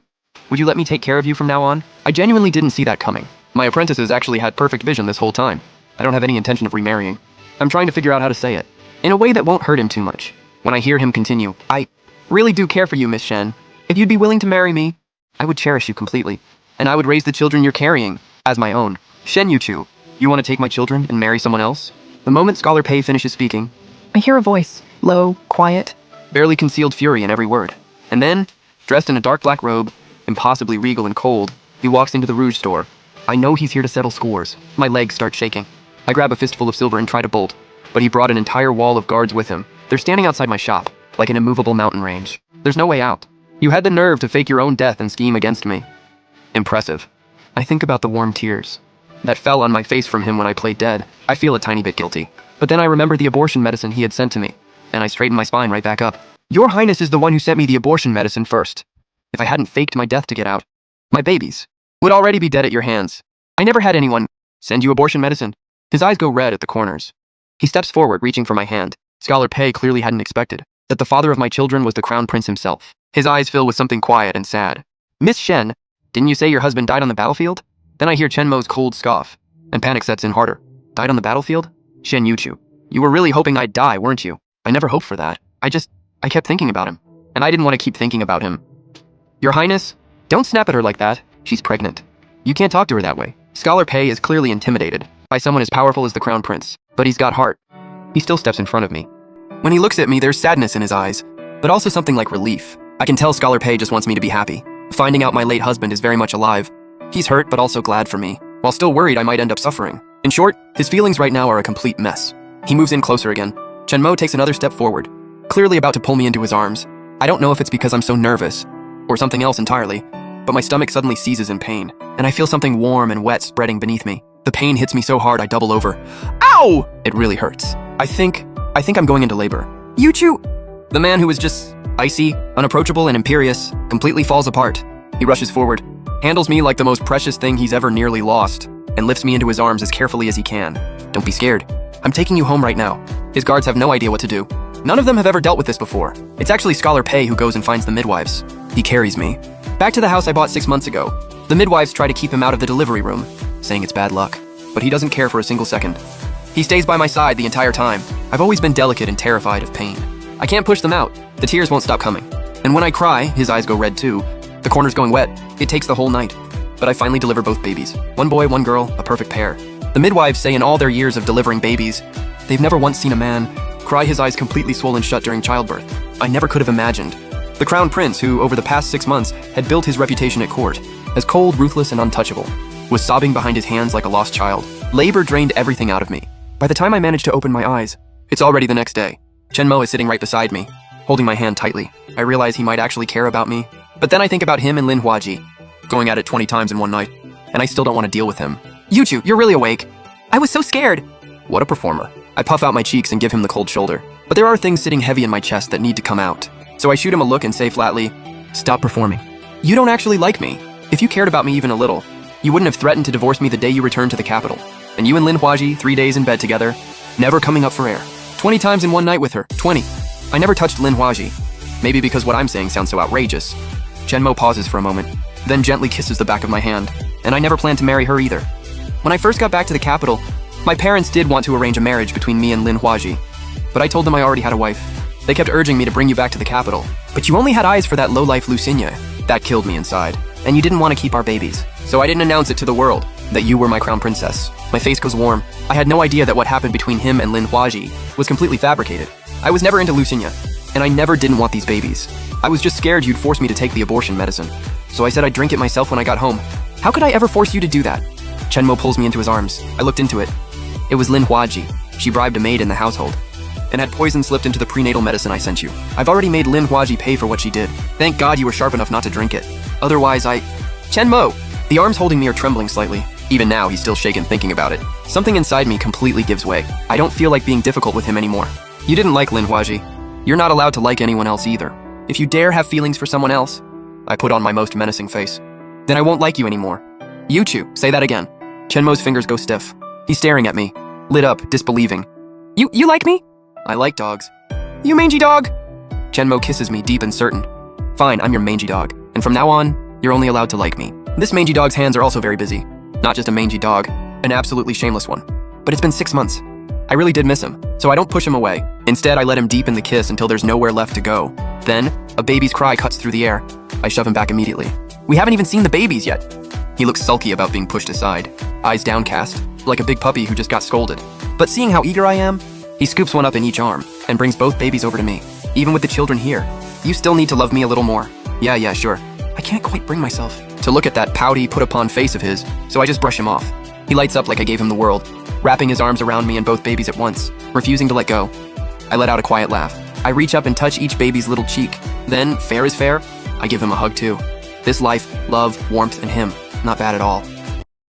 let me take care of you from now on?" I genuinely didn't see that coming. My apprentices actually had perfect vision this whole time. I don't have any intention of remarrying. I'm trying to figure out how to say it in a way that won't hurt him too much. When I hear him continue, "I really do care for you, Miss Shen. If you'd be willing to marry me, I would cherish you completely, and I would raise the children you're carrying as my own." Shen Yuchu, you want to take my children and marry someone else? The moment Scholar Pei finishes speaking, I hear a voice, low, quiet. barely concealed fury in every word. And then, dressed in a dark black robe, impossibly regal and cold, he walks into the Rouge store. I know he's here to settle scores. My legs start shaking. I grab a fistful of silver and try to bolt, but he brought an entire wall of guards with him. They're standing outside my shop, like an immovable mountain range. There's no way out. You had the nerve to fake your own death and scheme against me. Impressive. I think about the warm tears that fell on my face from him when I played dead. I feel a tiny bit guilty. But then I remember the abortion medicine he had sent to me, and I straighten my spine right back up. Your Highness is the one who sent me the abortion medicine first. If I hadn't faked my death to get out, my babies would already be dead at your hands. I never had anyone send you abortion medicine. His eyes go red at the corners. He steps forward, reaching for my hand. Scholar Pei clearly hadn't expected that the father of my children was the crown prince himself. His eyes fill with something quiet and sad. Miss Shen, didn't you say your husband died on the battlefield? Then I hear Chen Mo's cold scoff, and panic sets in harder. Died on the battlefield? Shen Yuchu, you were really hoping I'd die, weren't you? I never hoped for that. I kept thinking about him, and I didn't want to keep thinking about him. Your Highness, don't snap at her like that. She's pregnant. You can't talk to her that way. Scholar Pei is clearly intimidated by someone as powerful as the crown prince, but he's got heart. He still steps in front of me. When he looks at me, there's sadness in his eyes, but also something like relief. I can tell Scholar Pei just wants me to be happy. Finding out my late husband is very much alive. He's hurt, but also glad for me, while still worried I might end up suffering. In short, his feelings right now are a complete mess. He moves in closer again. Chen Mo takes another step forward, clearly about to pull me into his arms. I don't know if it's because I'm so nervous, or something else entirely, but my stomach suddenly seizes in pain, and I feel something warm and wet spreading beneath me. The pain hits me so hard I double over. Ow! It really hurts. I think I'm going into labor. Yuchu! The man who was just icy, unapproachable, and imperious completely falls apart. He rushes forward, handles me like the most precious thing he's ever nearly lost, and lifts me into his arms as carefully as he can. Don't be scared. I'm taking you home right now. His guards have no idea what to do. None of them have ever dealt with this before. It's actually Scholar Pei who goes and finds the midwives. He carries me back to the house I bought 6 months ago. The midwives try to keep him out of the delivery room, saying it's bad luck, but he doesn't care for a single second. He stays by my side the entire time. I've always been delicate and terrified of pain. I can't push them out. The tears won't stop coming. And when I cry, his eyes go red too. The corner's going wet. It takes the whole night. But I finally deliver both babies. 1 boy, 1 girl, a perfect pair. The midwives say in all their years of delivering babies, they've never once seen a man cry his eyes completely swollen shut during childbirth. I never could have imagined. The crown prince, who over the past 6 months had built his reputation at court as cold, ruthless, and untouchable, was sobbing behind his hands like a lost child. Labor drained everything out of me. By the time I managed to open my eyes, it's already the next day. Chen Mo is sitting right beside me, holding my hand tightly. I realize he might actually care about me, but then I think about him and Lin Huaji, going at it 20 times in one night, and I still don't want to deal with him. Yuchu, you're really awake. I was so scared. What a performer. I puff out my cheeks and give him the cold shoulder. But there are things sitting heavy in my chest that need to come out. So I shoot him a look and say flatly, stop performing. You don't actually like me. If you cared about me even a little, you wouldn't have threatened to divorce me the day you returned to the capital. And you and Lin Huaji, 3 days in bed together, never coming up for air. 20 times in one night with her, 20. I never touched Lin Huaji. Maybe because what I'm saying sounds so outrageous. Chen Mo pauses for a moment, then gently kisses the back of my hand, and I never planned to marry her either. When I first got back to the capital, my parents did want to arrange a marriage between me and Lin Huaji, but I told them I already had a wife. They kept urging me to bring you back to the capital, but you only had eyes for that low-life Lucinia. That killed me inside, and you didn't want to keep our babies. So I didn't announce it to the world that you were my crown princess. My face goes warm. I had no idea that what happened between him and Lin Huaji was completely fabricated. I was never into Lucinia, and I never didn't want these babies. I was just scared you'd force me to take the abortion medicine. So I said I'd drink it myself when I got home. How could I ever force you to do that? Chen Mo pulls me into his arms. I looked into it. It was Lin Huaji. She bribed a maid in the household and had poison slipped into the prenatal medicine I sent you. I've already made Lin Huaji pay for what she did. Thank God you were sharp enough not to drink it. Otherwise Chen Mo! The arms holding me are trembling slightly. Even now, he's still shaken thinking about it. Something inside me completely gives way. I don't feel like being difficult with him anymore. You didn't like Lin Huaji. You're not allowed to like anyone else either. If you dare have feelings for someone else, I put on my most menacing face, then I won't like you anymore. Yuchu, say that again. Chen Mo's fingers go stiff. He's staring at me, lit up, disbelieving. You like me? I like dogs. You mangy dog? Chen Mo kisses me deep and certain. Fine, I'm your mangy dog, and from now on, you're only allowed to like me. This mangy dog's hands are also very busy. Not just a mangy dog, an absolutely shameless one. But it's been 6 months. I really did miss him, so I don't push him away. Instead, I let him deepen the kiss until there's nowhere left to go. Then, a baby's cry cuts through the air. I shove him back immediately. We haven't even seen the babies yet. He looks sulky about being pushed aside, eyes downcast, like a big puppy who just got scolded. But seeing how eager I am, he scoops one up in each arm and brings both babies over to me. Even with the children here, you still need to love me a little more. Yeah, sure. I can't quite bring myself to look at that pouty, put-upon face of his, so I just brush him off. He lights up like I gave him the world, wrapping his arms around me and both babies at once, refusing to let go. I let out a quiet laugh. I reach up and touch each baby's little cheek. Then, fair is fair, I give him a hug too. This life, love, warmth, and him, not bad at all.